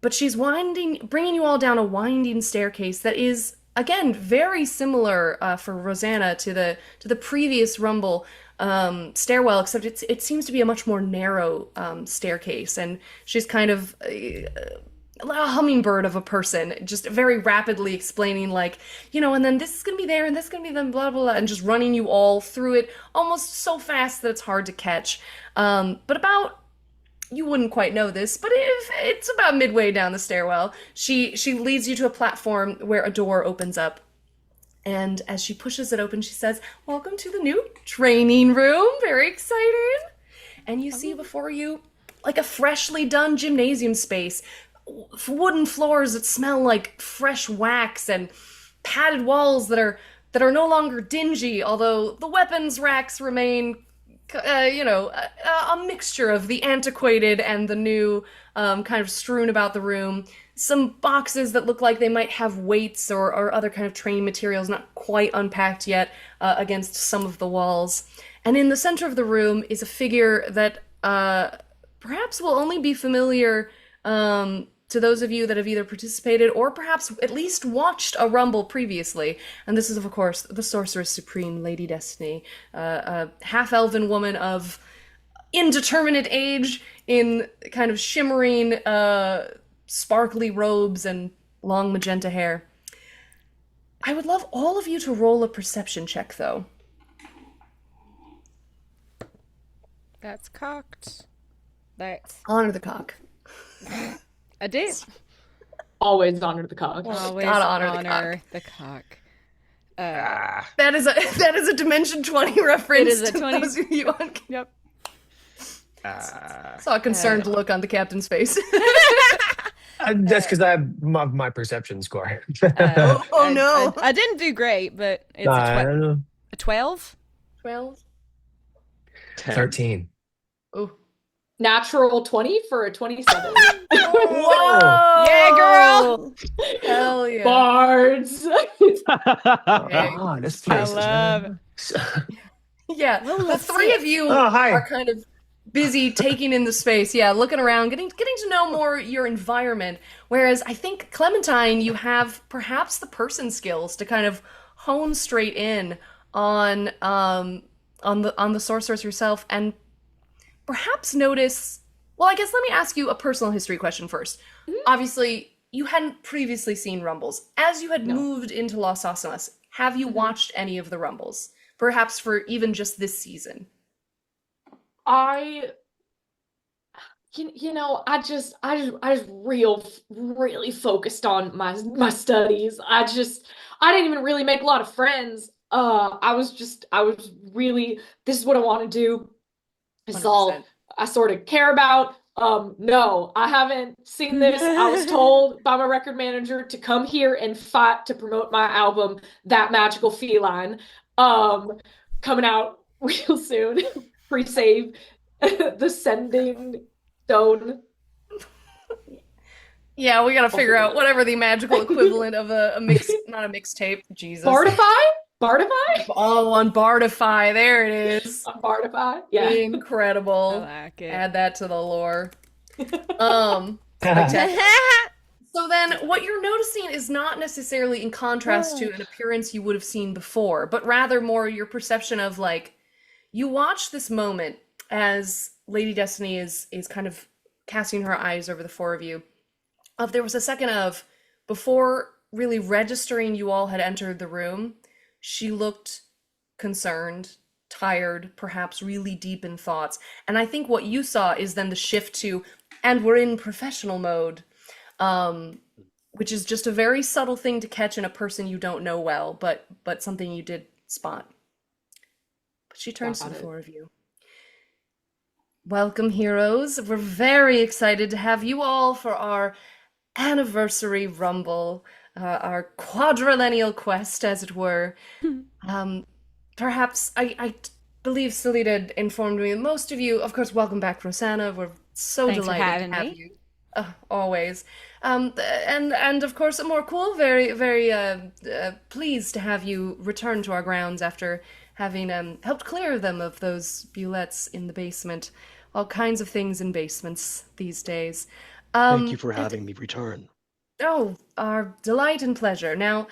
But she's bringing you all down a winding staircase that is, again, very similar for Rosanna to the previous Rumble stairwell, except it seems to be a much more narrow staircase, and she's kind of a hummingbird of a person, just very rapidly explaining, like, and then this is gonna be there, and this is gonna be then blah blah blah, and just running you all through it almost so fast that it's hard to catch. You wouldn't quite know this, but it's about midway down the stairwell. She leads you to a platform where a door opens up. And as she pushes it open, she says, "Welcome to the new training room. Very exciting." And you see before you like a freshly done gymnasium space. Wooden floors that smell like fresh wax, and padded walls that are no longer dingy, although the weapons racks remain a mixture of the antiquated and the new, kind of strewn about the room. Some boxes that look like they might have weights or other kind of training materials not quite unpacked yet, against some of the walls. And in the center of the room is a figure that perhaps will only be familiar to those of you that have either participated or perhaps at least watched a Rumble previously. And this is, of course, the Sorceress Supreme, Lady Destiny, a half-elven woman of indeterminate age in kind of shimmering, sparkly robes and long magenta hair. I would love all of you to roll a perception check, though. That's cocked. That's Honor the cock. I did. Always honor the cog. Always gotta honor honor the cock. That is a Dimension 20 reference. It is a to 20. those of you on. Yep. Saw a concerned look on the captain's face. That's because I have my perception score. Oh no! I didn't do great, but it's I don't know. a 12. 12. 13. Oh. Natural 20 for a 27. Whoa! Yeah, girl! Hell yeah! Bards. Oh, this place I love it. Yeah, the three of you hi. are kind of busy taking in the space. Yeah, looking around, getting to know more your environment. Whereas I think Clementine, you have perhaps the person skills to kind of hone straight in on the sorceress herself, and perhaps notice. Well, I guess let me ask you a personal history question first. Obviously, you hadn't previously seen Rumbles. As you had No. moved into Los Alamos, have you watched any of the Rumbles? Perhaps for even just this season? I I just really focused on my studies. I didn't even really make a lot of friends. I was really, this is what I want to do. This is all 100%. I sort of care about. No, I haven't seen this. I was told by my record manager to come here and fight to promote my album, That Magical Feline, coming out real soon. Pre-save the sending stone. Yeah, we gotta figure out whatever the magical equivalent of a mix, not a mixtape. Jesus. Bardify? Bardify? Oh, on Bardify. There it is. On Bardify? Yeah. Incredible. I like it. Add that to the lore. Spectacular. So then, what you're noticing is not necessarily in contrast to an appearance you would have seen before, but rather more your perception of, like, you watch this moment as Lady Destiny is kind of casting her eyes over the four of you. There was a second of, before really registering you all had entered the room, she looked concerned, tired, perhaps really deep in thoughts. And I think what you saw is then the shift to, and we're in professional mode, which is just a very subtle thing to catch in a person you don't know well, but something you did spot. But she turns to the four of you. Welcome, heroes. We're very excited to have you all for our anniversary rumble, our quadrennial quest, as it were. Perhaps, I believe Salida informed me, most of you, of course, welcome back, Rosanna. We're so Thanks for delighted having to have me. you. Always. And of course, Morkul, very, very pleased to have you return to our grounds after having helped clear them of those bullets in the basement. All kinds of things in basements these days. Thank you for having me return. Oh, our delight and pleasure. Now,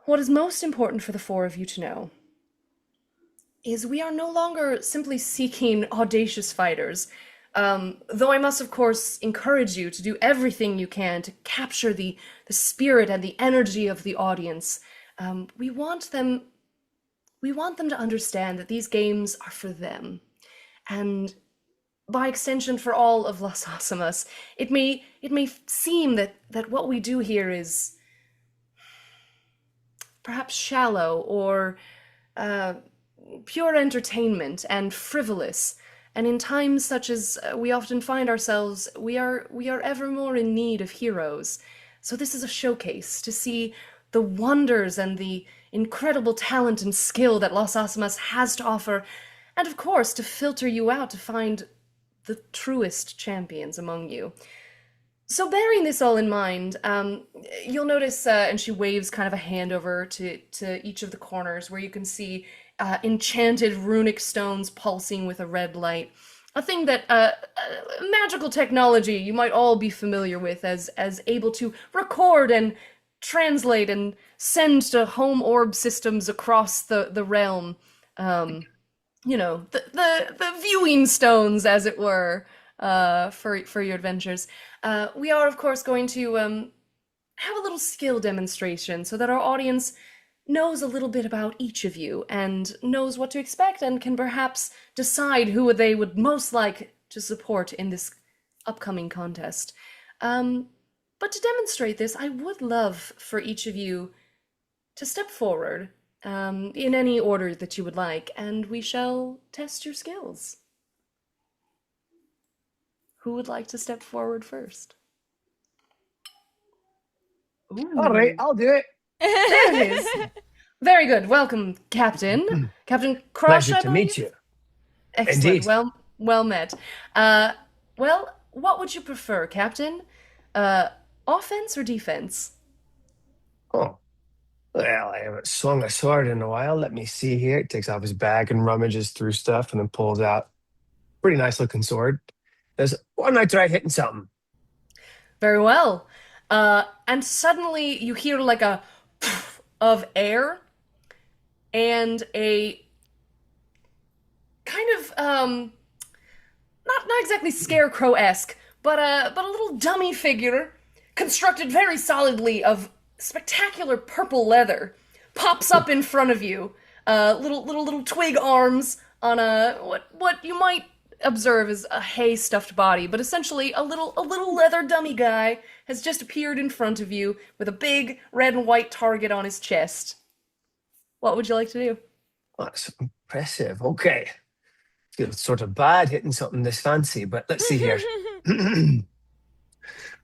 what is most important for the four of you to know is we are no longer simply seeking audacious fighters. Though I must, of course, encourage you to do everything you can to capture the spirit and the energy of the audience. We want them to understand that these games are for them. And by extension for all of Las Asimas. It may seem that what we do here is perhaps shallow or pure entertainment and frivolous. And in times such as we often find ourselves, we are ever more in need of heroes. So this is a showcase to see the wonders and the incredible talent and skill that Las Asimas has to offer, and of course to filter you out to find the truest champions among you. So bearing this all in mind, you'll notice, and she waves kind of a hand over to each of the corners where you can see enchanted runic stones pulsing with a red light. A thing that magical technology you might all be familiar with as able to record and translate and send to home orb systems across the realm. You know, the viewing stones, as it were, for your adventures. We are, of course, going to have a little skill demonstration so that our audience knows a little bit about each of you and knows what to expect and can perhaps decide who they would most like to support in this upcoming contest. But to demonstrate this, I would love for each of you to step forward in any order that you would like, and we shall test your skills. Who would like to step forward first? Ooh. All right, I'll do it. There it is. Very good. Welcome, Captain. Captain Krause. Pleasure to meet you. Excellent. Indeed. Well met. Well, what would you prefer, Captain? Offense or defense? Oh, well, I haven't swung a sword in a while. Let me see here. He takes off his bag and rummages through stuff and then pulls out a pretty nice looking sword. Says, why don't I try hitting something? Very well. And suddenly you hear like a poof of air and a kind of not exactly scarecrow-esque, but a little dummy figure constructed very solidly of spectacular purple leather, pops up in front of you. Little twig arms on a what you might observe as a hay stuffed body, but essentially a little leather dummy guy has just appeared in front of you with a big red and white target on his chest. What would you like to do? Oh, that's impressive. Okay. Feels sort of bad hitting something this fancy, but let's see here.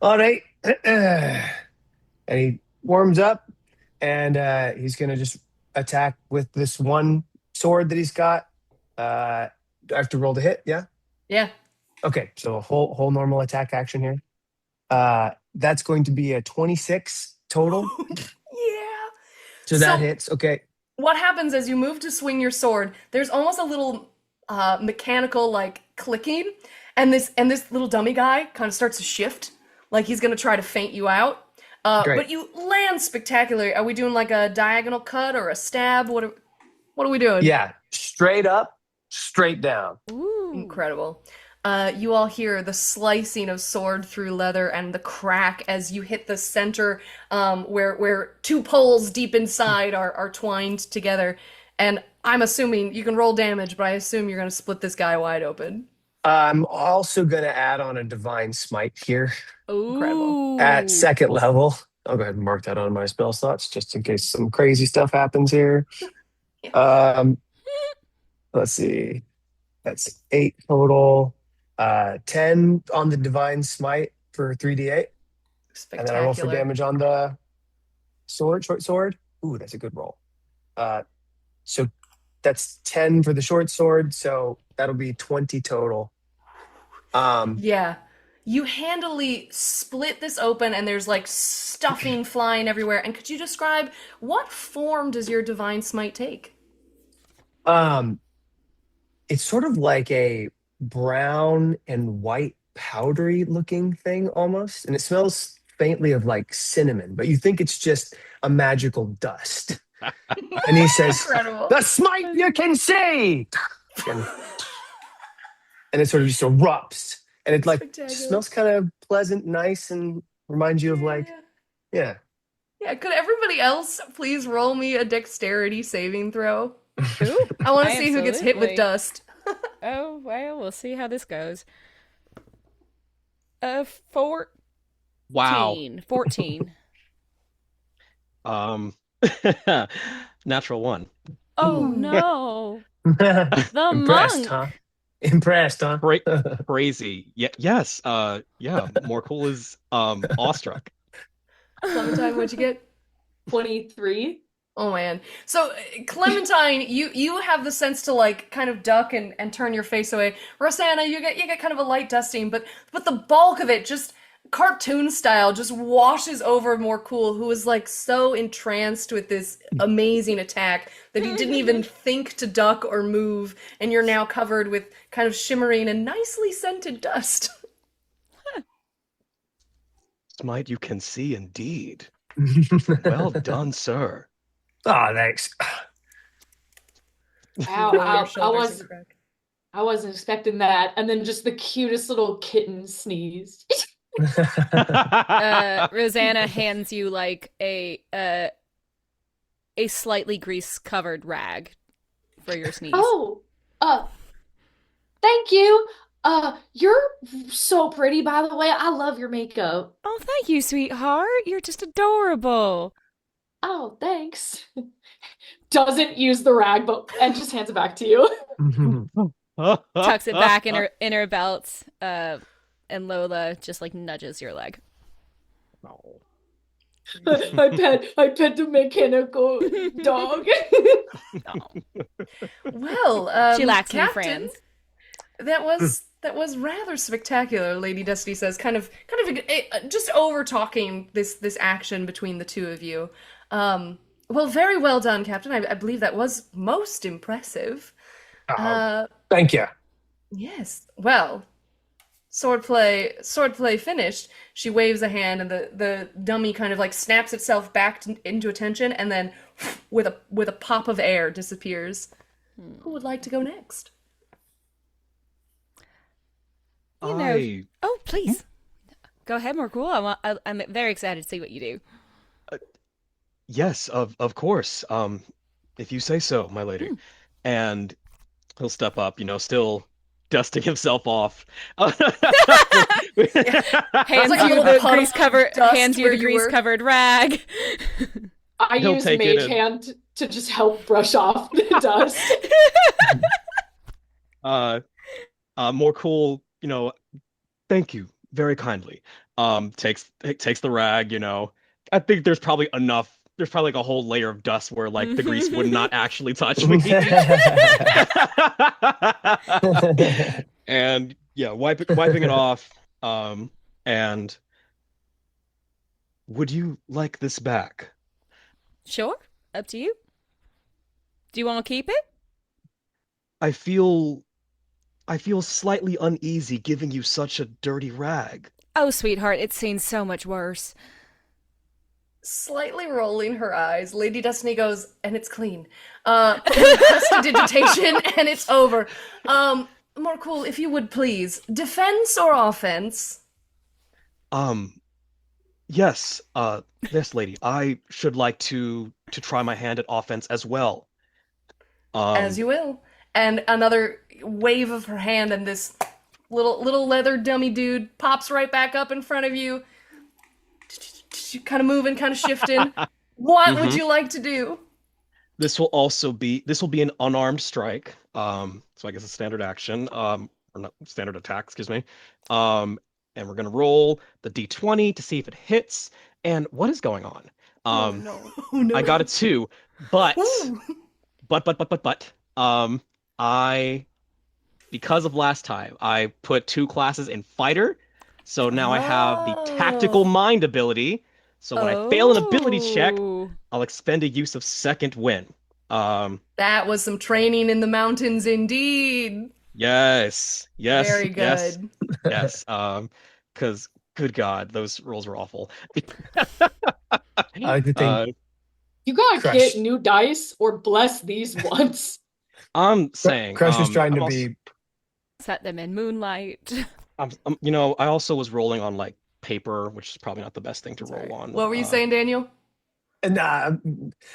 All right. And he warms up, and he's going to just attack with this one sword that he's got. I have to roll to hit, yeah? Yeah. Okay, so a whole normal attack action here. That's going to be a 26 total. Yeah. So that hits. Okay. What happens as you move to swing your sword, there's almost a little mechanical like clicking, and this little dummy guy kind of starts to shift, like he's gonna try to feint you out. But you land spectacularly. Are we doing like a diagonal cut or a stab? What are we doing? Yeah, straight up, straight down. Ooh. Incredible. You all hear the slicing of sword through leather and the crack as you hit the center, where two poles deep inside are twined together. And I'm assuming you can roll damage, but I assume you're going to split this guy wide open. I'm also going to add on a divine smite here Incredible. at second level. I'll go ahead and mark that on my spell slots just in case some crazy stuff happens here. Let's see. That's 8 total. 10 on the divine smite for 3d8. And then I roll for damage on the sword, short sword. Ooh, that's a good roll. So that's 10 for the short sword, so that'll be 20 total. Yeah. You handily split this open, and there's like stuffing flying everywhere. And could you describe what form does your divine smite take? It's sort of like a brown and white powdery looking thing almost, and it smells faintly of like cinnamon, but you think it's just a magical dust. And he says, Incredible. "The smite you can see!" And it sort of just erupts. And it like smells kind of pleasant, nice, and reminds you of like, yeah. Yeah, could everybody else please roll me a dexterity saving throw? Ooh, I want to see who gets hit with absolutely. dust. Oh, well, we'll see how this goes. 14. Wow. 14. Natural 1. Oh, Ooh. no. The Impressed, monk. huh? Impressed, huh? Crazy. Yes. Yeah. Morkul is awestruck. Clementine, what'd you get? 23. Oh man. So Clementine, you have the sense to like kind of duck and turn your face away. Rosanna, you get kind of a light dusting, but the bulk of it just cartoon style just washes over Morkul, who was like so entranced with this amazing attack that he didn't even think to duck or move, and you're now covered with kind of shimmering and nicely scented dust. Smite you can see indeed. Well done, sir. Oh, thanks. Wow, I wasn't expecting that. And then just the cutest little kitten sneezed. Rosanna hands you like a slightly grease covered rag for your sneeze. Oh, thank you. You're so pretty, by the way. I love your makeup. Oh, thank you, sweetheart. You're just adorable. Oh, thanks. Doesn't use the rag, and just hands it back to you. Tucks it back in her belt, and Lola just like nudges your leg. Oh. I pet the mechanical dog. Well, She lacks new Captain, friends. That was rather spectacular, Lady Dusty says, kind of just over talking this action between the two of you. Well, very well done, Captain. I believe that was most impressive. Thank you. Yes. Well, swordplay finished. She waves a hand, and the dummy kind of like snaps itself back into attention, and then with a pop of air disappears. Who would like to go next? You know. Oh, please. Go ahead, Morkul. I'm very excited to see what you do. Yes, of course. If you say so, my lady. And he'll step up, still dusting himself off. Hands like a you little the puddle grease covered of dust hands you where the you grease were. covered rag. I He'll use take it Mage in. Hand to just help brush off the dust. More cool, thank you very kindly. Takes the rag, I think there's probably enough. There's probably like a whole layer of dust where like the grease would not actually touch me. And yeah, wiping it off. And would you like this back? Sure, up to you. Do you want to keep it? I feel slightly uneasy giving you such a dirty rag. Oh, sweetheart, it's seen so much worse. Slightly rolling her eyes, Lady Destiny goes, and it's clean. Prestidigitation, and it's over. Morkul, if you would please, defense or offense? Yes, yes, lady. I should like to try my hand at offense as well. As you will. And another wave of her hand, and this little leather dummy dude pops right back up in front of you. Kind of moving, kind of shifting. What would you like to do? This will be an unarmed strike. So I guess a standard action, or not standard attack, excuse me. And we're gonna roll the d20 to see if it hits. And what is going on? Oh no. I got a 2, but Ooh. because of last time, I put 2 classes in fighter, so now I have the tactical mind ability. So when I fail an ability check, I'll expend a use of second wind. That was some training in the mountains indeed. Yes. Very good. Yes. Because good God, those rolls were awful. I like to think You gotta Crush. get new dice or bless these ones. I'm saying, Crush is trying I'm to also- be. Set them in moonlight. I also was rolling on like paper, which is probably not the best thing to roll on. What were you saying, Daniel? Nah,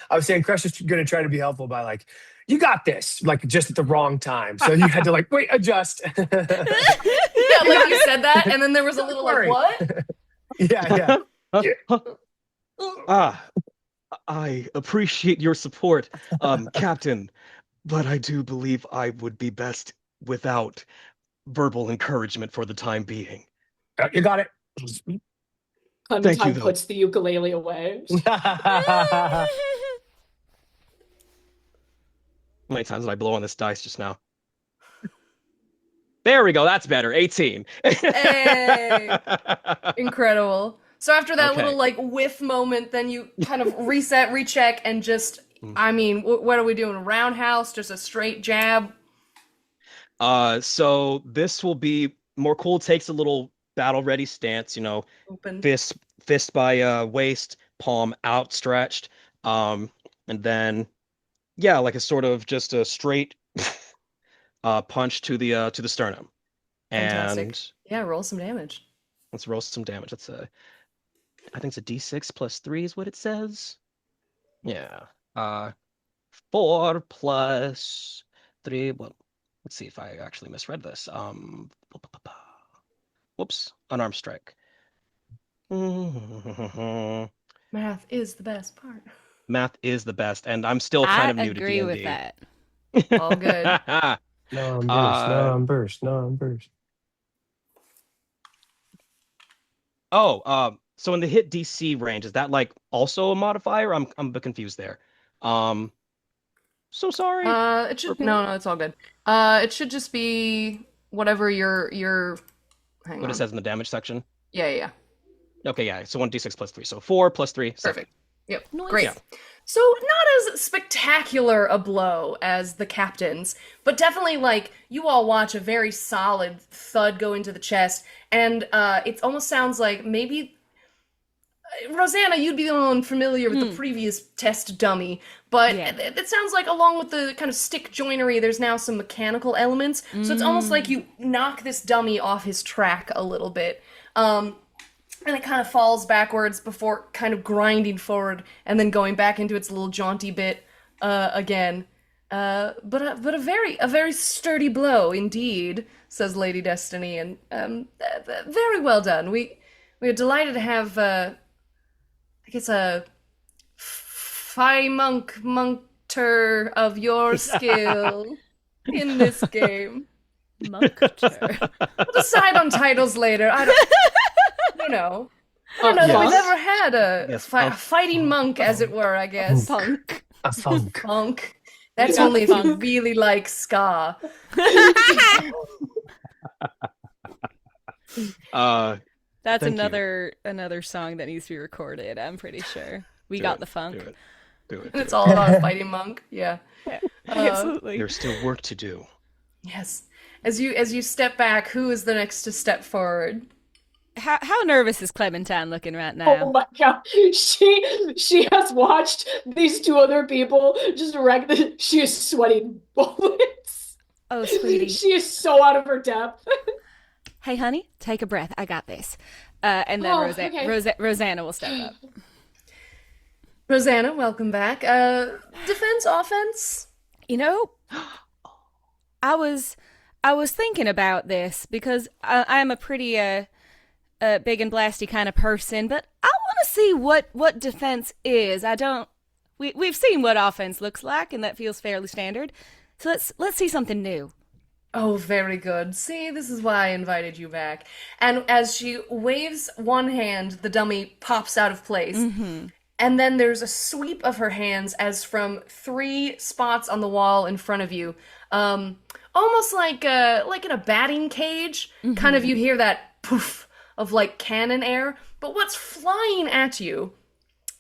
I was saying Crush is going to try to be helpful by like, you got this, like just at the wrong time. So you had to like, wait, adjust. Yeah, like you said that, and then there was a little worry. like, what? Yeah. I appreciate your support, Captain, but I do believe I would be best without verbal encouragement for the time being. You got it. Clementine though. puts the ukulele away. How many times did I blow on this dice just now? There we go. That's better. 18. Hey. Incredible. So after that Okay. little like whiff moment, then you kind of reset, recheck, and just, I mean, what are we doing? Roundhouse, just a straight jab? So this will be Morkul takes a little battle ready stance, Open. fist by waist, palm outstretched, and then like a sort of just a straight punch to the sternum. Fantastic. And Yeah, roll some damage. let's roll some damage. I think it's a d6 plus 3 is what it says. Yeah. 4 plus 3. Well, let's see if I actually misread this. Whoops, unarmed strike. Math is the best part. Math is the best, and I'm still kind of I new to agree D&D. with that. All good. Numbers. So in the hit DC range, is that like also a modifier? I'm a bit confused there. So sorry. It should no, it's all good. It should just be whatever your hang What on. it says in the damage section. Yeah. Okay, yeah. So 1d6 plus 3. So 4 plus 3. 7. Perfect. Yep. Nice. Great. Yeah. So not as spectacular a blow as the captain's, but definitely like you all watch a very solid thud go into the chest, and it almost sounds like maybe Rosanna, you'd be the one familiar with the previous test dummy, but Yeah. it sounds like along with the kind of stick joinery, there's now some mechanical elements. So it's almost like you knock this dummy off his track a little bit. and it kind of falls backwards before kind of grinding forward and then going back into its little jaunty bit again. But a very sturdy blow indeed, says Lady Destiny, and very well done. We are delighted to have I guess a monkter of your skill in this game. Monkter. We'll decide on titles later. I don't know that we've ever had a fighting monk, as it were, I guess. Funk. A funk. Funk. That's only if you really like ska. That's Thank another song that needs to be recorded, I'm pretty sure. We got the funk. Do it. And it's all about a fighting monk. Yeah. Absolutely. There's still work to do. Yes. As you step back, who is the next to step forward? How nervous is Clementine looking right Oh now? my god, she has watched these two other people just wreck she is sweating bullets. Oh, sweetie. She is so out of her depth. Hey, honey, take a breath. I got this. And then okay. Rosanna will step up. Rosanna, welcome back. Defense, offense? You know, I was thinking about this because I am a pretty big and blasty kind of person, but I want to see what defense is. We've seen what offense looks like, and that feels fairly standard. So let's see something new. Oh, very good. See, this is why I invited you back. And as she waves one hand, the dummy pops out of place. Mm-hmm. And then there's a sweep of her hands as from 3 spots on the wall in front of you, almost like in a batting cage. Mm-hmm. Kind of you hear that poof of like cannon air. But what's flying at you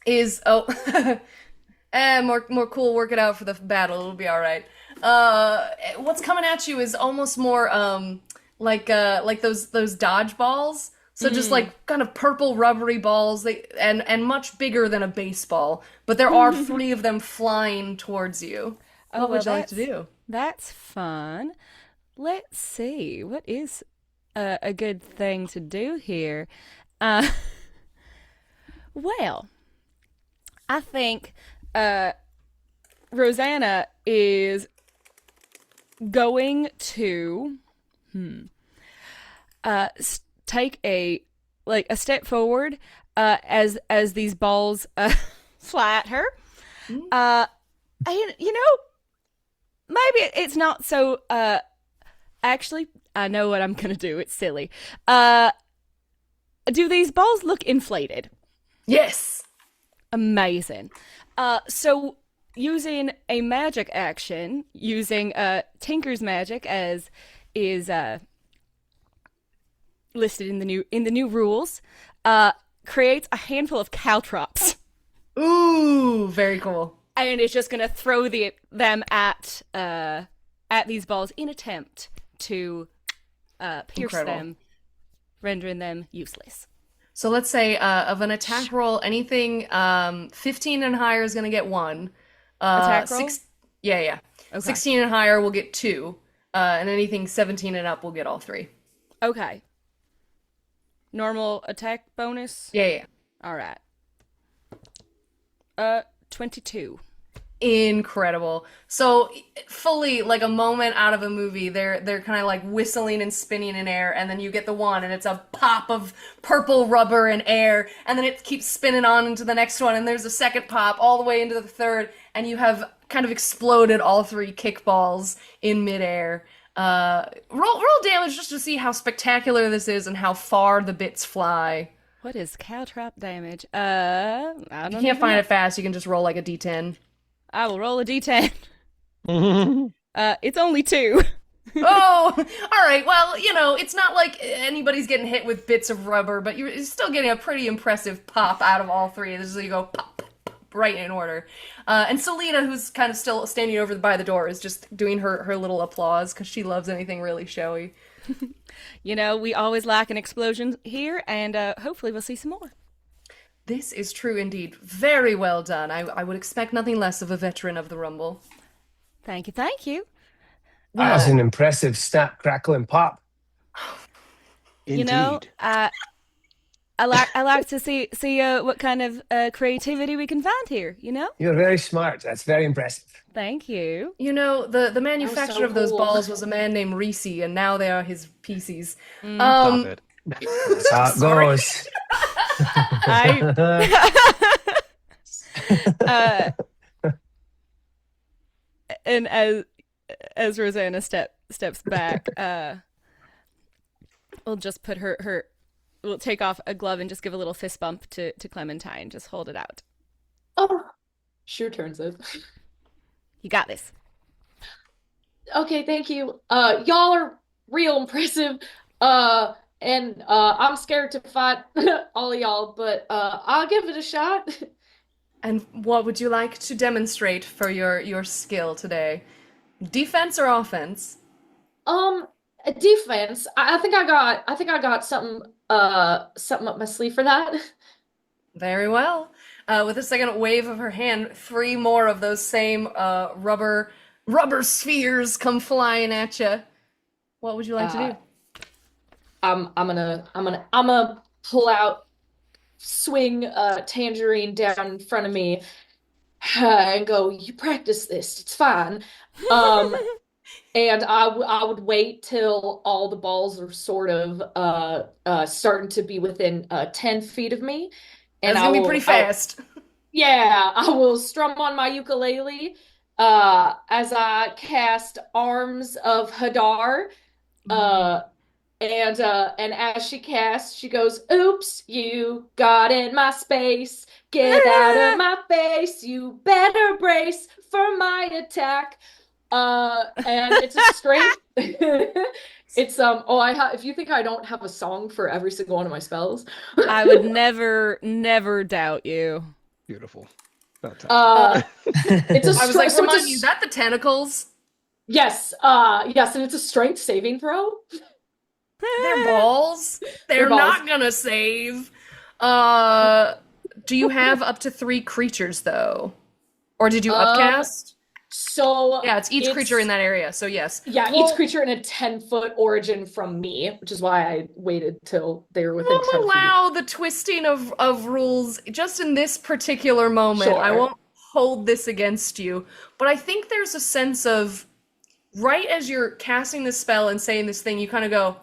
is more cool. Work it out for the battle. It'll be all right. What's coming at you is almost more like those dodgeballs. So just like kind of purple rubbery balls, and much bigger than a baseball. But there are 3 of them flying towards you. What would you like to do? That's fun. Let's see. What is a good thing to do here? Well, I think Rosanna is going to take a step forward as these balls fly at her. And maybe it's not so actually I know what I'm gonna do. It's silly. Do these balls look inflated? Yes. Amazing. So using a magic action, using Tinker's magic as is listed in the new rules, creates a handful of caltrops. Ooh, very cool. And it's just gonna throw them at these balls in attempt to pierce them, rendering them useless. So let's say of an attack roll, anything 15 and higher is gonna get 1. Attack roll? Yeah. Okay. 16 and higher will get 2, and anything 17 and up will get all 3. Okay. Normal attack bonus? Yeah. All right. 22. Incredible. So fully like a moment out of a movie, they're kind of like whistling and spinning in air, and then you get the one and it's a pop of purple rubber and air, and then it keeps spinning on into the next one, and there's a second pop all the way into the third, and you have kind of exploded all 3 kickballs in midair. Roll damage just to see how spectacular this is and how far the bits fly. What is caltrop damage? I don't know. You can't find it fast, you can just roll like a d10. I will roll a d10. It's only 2. Oh, all right. Well, it's not like anybody's getting hit with bits of rubber, but you're still getting a pretty impressive pop out of all 3. This is you go pop, pop, pop, right in order. And Selena, who's kind of still standing over by the door, is just doing her little applause because she loves anything really showy. We always like an explosion here, and hopefully we'll see some more. This is true indeed. Very well done. I would expect nothing less of a veteran of the Rumble. Thank you. That was an impressive snap, crackle, and pop. Indeed. I like to see what kind of creativity we can find here. You know. You're very smart. That's very impressive. Thank you. You know, the manufacturer so of those cool. balls was a man named Reese, and now they are his PCs. Stop it. That's how it Sorry. goes. And as Rosanna steps back, we'll just put we'll take off a glove and just give a little fist bump to Clementine. Just hold it out. Oh, sure turns it. You got this. Okay, thank you. Y'all are real impressive. And I'm scared to fight all of y'all, but I'll give it a shot. And what would you like to demonstrate for your skill today? Defense or offense? Defense. I think I got something up my sleeve for that. Very well. With a second wave of her hand, 3 more of those same rubber spheres come flying at you. What would you like to do? I'm gonna pull out, swing a tangerine down in front of me, and go, "You practice this, it's fine." And I would wait till all the balls are sort of starting to be within 10 feet of me. And That's gonna be pretty fast. I will strum on my ukulele as I cast Arms of Hadar. And as she casts, she goes, "Oops, you got in my space. Get out of my face. You better brace for my attack." And it's a strength. It's if you think I don't have a song for every single one of my spells. I would never doubt you. Beautiful. It's a I was like, so remind you, is that the tentacles? yes, and it's a strength saving throw. They're balls. They're balls. not gonna save. Do you have up to 3 creatures though? Or did you upcast? So Yeah, it's each creature in that area, so yes. Yeah, each creature in a 10-foot origin from me, which is why I waited till they were within 10 feet. Allow the twisting of rules just in this particular moment. Sure. I won't hold this against you, but I think there's a sense of right as you're casting this spell and saying this thing, you kind of go,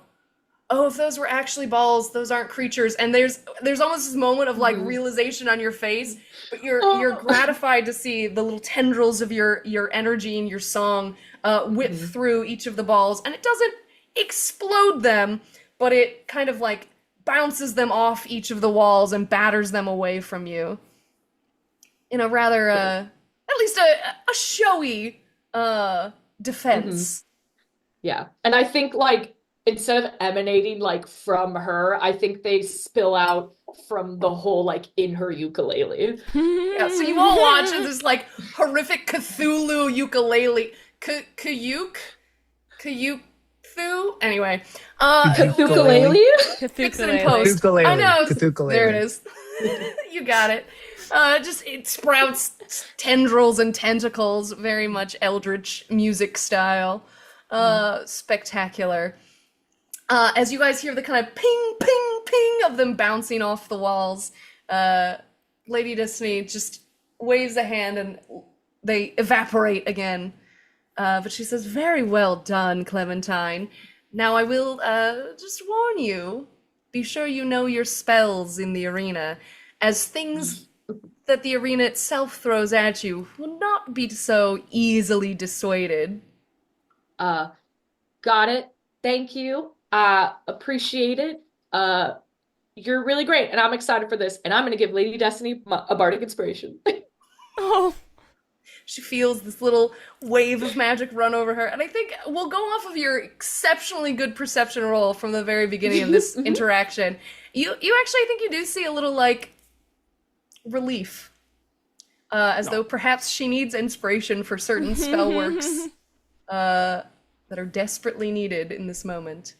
"Oh, if those were actually balls, those aren't creatures." And there's almost this moment of like realization on your face, but you're gratified to see the little tendrils of your energy and your song whip through each of the balls, and it doesn't explode them, but it kind of like bounces them off each of the walls and batters them away from you in a rather at least a showy defense. Yeah, and I think like instead of emanating like from her, I think they spill out from the hole like in her ukulele. Yeah, so you all watch this like horrific Cthulhu ukulele. Kayuk? Anyway. Ukulele? Fix it in post. Ukulele. I know. Cthulhu. There it is. You got it. It sprouts tendrils and tentacles, very much eldritch music style. Spectacular. As you guys hear the kind of ping, ping, ping of them bouncing off the walls, Lady Destiny just waves a hand and they evaporate again. But she says, "Very well done, Clementine. Now I will just warn you, be sure you know your spells in the arena, as things that the arena itself throws at you will not be so easily dissuaded." Got it. Thank you. I appreciate it. You're really great, and I'm excited for this. And I'm going to give Lady Destiny a bardic inspiration. Oh, She feels this little wave of magic run over her, and I think we'll go off of your exceptionally good perception roll from the very beginning of this interaction. You actually, I think you do see a little like relief, as though perhaps she needs inspiration for certain spell works that are desperately needed in this moment.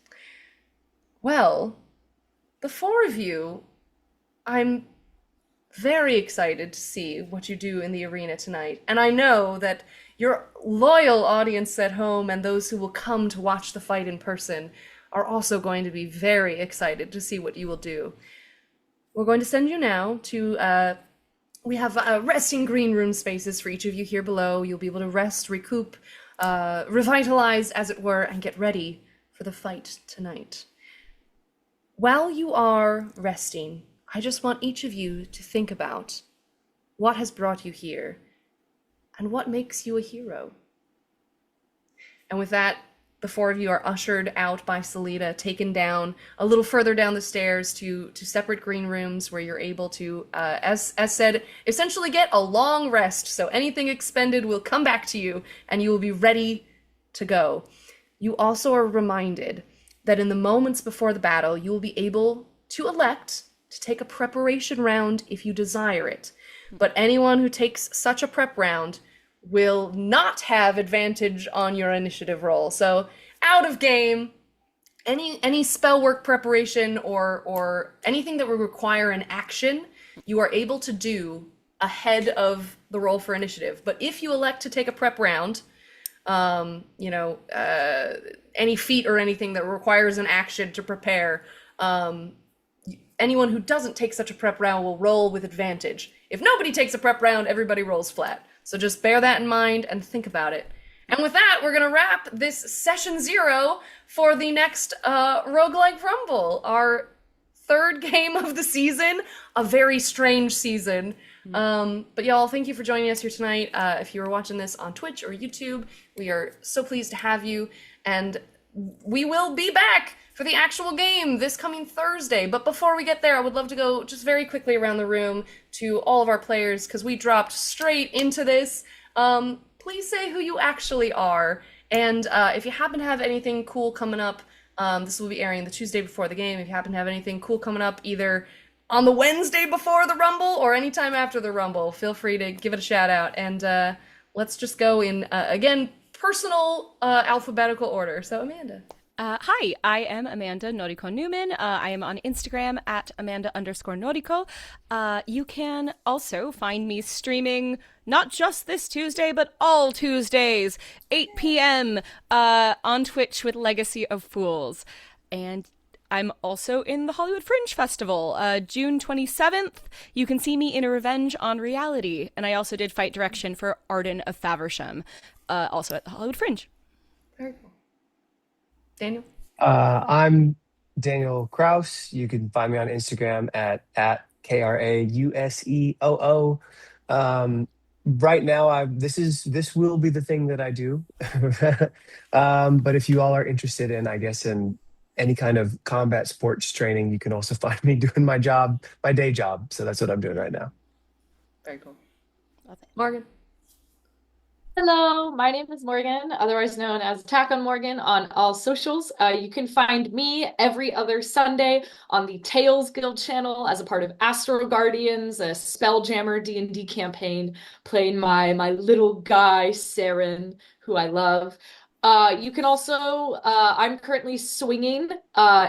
Well, the 4 of you, I'm very excited to see what you do in the arena tonight. And I know that your loyal audience at home and those who will come to watch the fight in person are also going to be very excited to see what you will do. we're going to send you now to, we have resting green room spaces for each of you here below. You'll be able to rest, recoup, revitalize, as it were, and get ready for the fight tonight. While you are resting, I just want each of you to think about what has brought you here and what makes you a hero. And with that, the four of you are ushered out by Salida, taken down a little further down the stairs to separate green rooms where you're able to, as said, essentially get a long rest. So anything expended will come back to you and you will be ready to go. You also are reminded that in the moments before the battle, you will be able to elect to take a preparation round if you desire it. But anyone who takes such a prep round will not have advantage on your initiative roll. So out of game, any spell work preparation or anything that would require an action, you are able to do ahead of the roll for initiative. But if you elect to take a prep round, any feat or anything that requires an action to prepare, anyone who doesn't take such a prep round will roll with advantage. If nobody takes a prep round, everybody rolls flat. So just bear that in mind and think about it. And with that, we're going to wrap this session 0 for the next Roguelike Rumble, our third game of the season, a very strange season. But y'all, thank you for joining us here tonight. If you were watching this on Twitch or YouTube, we are so pleased to have you. And we will be back for the actual game this coming Thursday. But before we get there, I would love to go just very quickly around the room to all of our players, because we dropped straight into this. Please say who you actually are. And if you happen to have anything cool coming up, this will be airing the Tuesday before the game. If you happen to have anything cool coming up, either on the Wednesday before the Rumble or anytime after the Rumble, feel free to give it a shout out. And let's just go in, again, personal alphabetical order. So Amanda. Hi, I am Amanda Noriko Newman. I am on Instagram at Amanda_Noriko. You can also find me streaming not just this Tuesday, but all Tuesdays, 8 p.m. On Twitch with Legacy of Fools. And I'm also in the Hollywood Fringe Festival, June 27th. You can see me in A Revenge on Reality. And I also did fight direction for Arden of Faversham, also at the Hollywood Fringe. Very cool. Daniel? I'm Daniel Krause. You can find me on Instagram at KRAUSEOO. Right now, this will be the thing that I do. But if you all are interested in, I guess, in any kind of combat sports training, you can also find me doing my day job. So that's what I'm doing right now. Very cool. Love it. Morgan? Hello, my name is Morgan, otherwise known as Attack on Morgan on all socials. You can find me every other Sunday on the Tales Guild channel as a part of Astro Guardians, a Spelljammer D&D campaign, playing my little guy, Saren, who I love. You can also, I'm currently swinging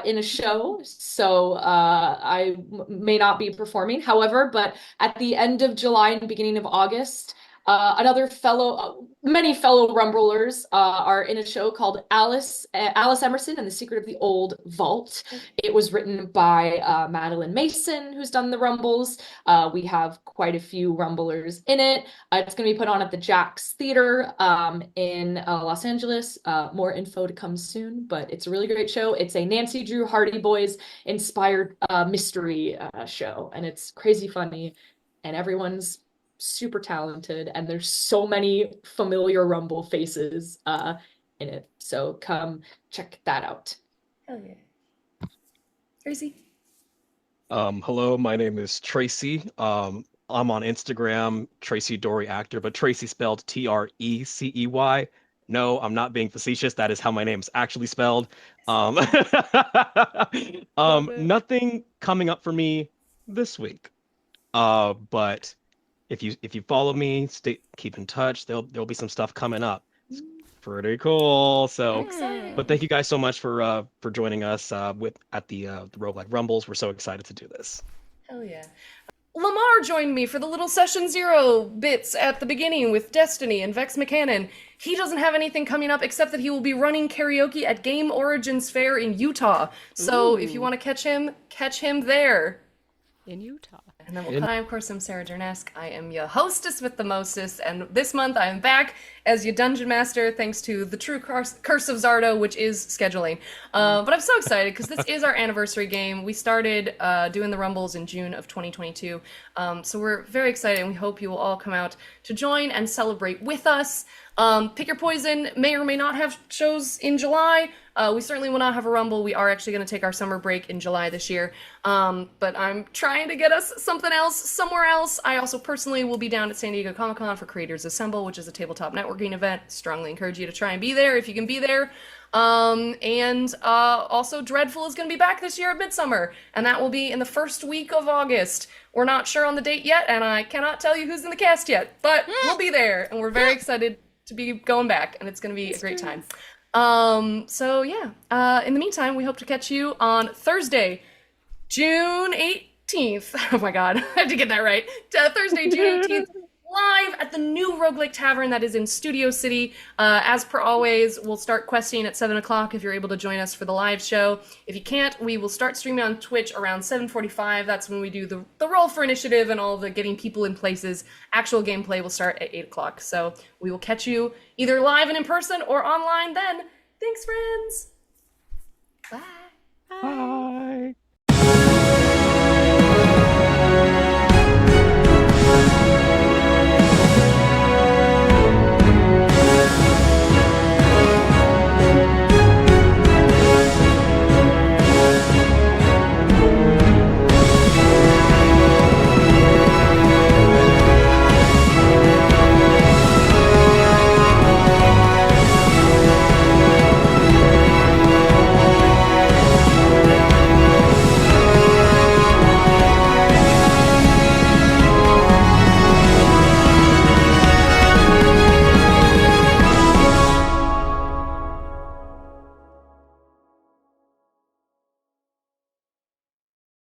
in a show, so I may not be performing. However, but at the end of July and beginning of August, many fellow Rumblers are in a show called Alice Emerson and the Secret of the Old Vault. It was written by Madeline Mason, who's done the Rumbles. We have quite a few Rumblers in it. It's going to be put on at the Jack's Theater in Los Angeles. More info to come soon, but it's a really great show. It's a Nancy Drew Hardy Boys inspired mystery show, and it's crazy funny, and everyone's super talented, and there's so many familiar Rumble faces in it. So come check that out. Hell yeah. Trécey? Hello, my name is Trécey. I'm on Instagram, Trécey Dory Actor, but Trécey spelled Trecey. No, I'm not being facetious. That is how my name's actually spelled. Nothing coming up for me this week. But if you follow me, keep in touch. There'll be some stuff coming up. It's pretty cool. So, but thank you guys so much for joining us at the Roguelike Rumbles. We're so excited to do this. Hell yeah. Lemar joined me for the little session 0 bits at the beginning with Destiny and Vex McHanon. He doesn't have anything coming up except that he will be running karaoke at Game Origins Fair in Utah. So if you want to catch him there. in Utah. And then I, of course, am Sarah Durnesque. I am your hostess with the mostest, and this month I am back as your dungeon master, thanks to the true curse of Zardo, which is scheduling. But I'm so excited because this is our anniversary game. We started doing the Rumbles in June of 2022, so we're very excited, and we hope you will all come out to join and celebrate with us. Pick Your Poison may or may not have shows in July. We certainly will not have a Rumble. We are actually going to take our summer break in July this year. But I'm trying to get us something else somewhere else. I also personally will be down at San Diego Comic-Con for Creators Assemble, which is a tabletop networking event. Strongly encourage you to try and be there if you can be there. Also Dreadful is going to be back this year at Midsummer, and that will be in the first week of August. We're not sure on the date yet, and I cannot tell you who's in the cast yet, but we'll be there, and we're very excited to be going back, and it's going to be a great time. So yeah, in the meantime, we hope to catch you on Thursday, June 18th. Oh my god, I have to get that right. Thursday, June 18th, live at the new Roguelike Tavern that is in Studio City. As per always, we'll start questing at 7 o'clock if you're able to join us for the live show. If you can't, we will start streaming on Twitch around 7:45. That's when we do the roll for initiative and all the getting people in places. Actual gameplay will start at 8 o'clock. So we will catch you either live and in person or online then. Thanks, friends. Bye. Bye.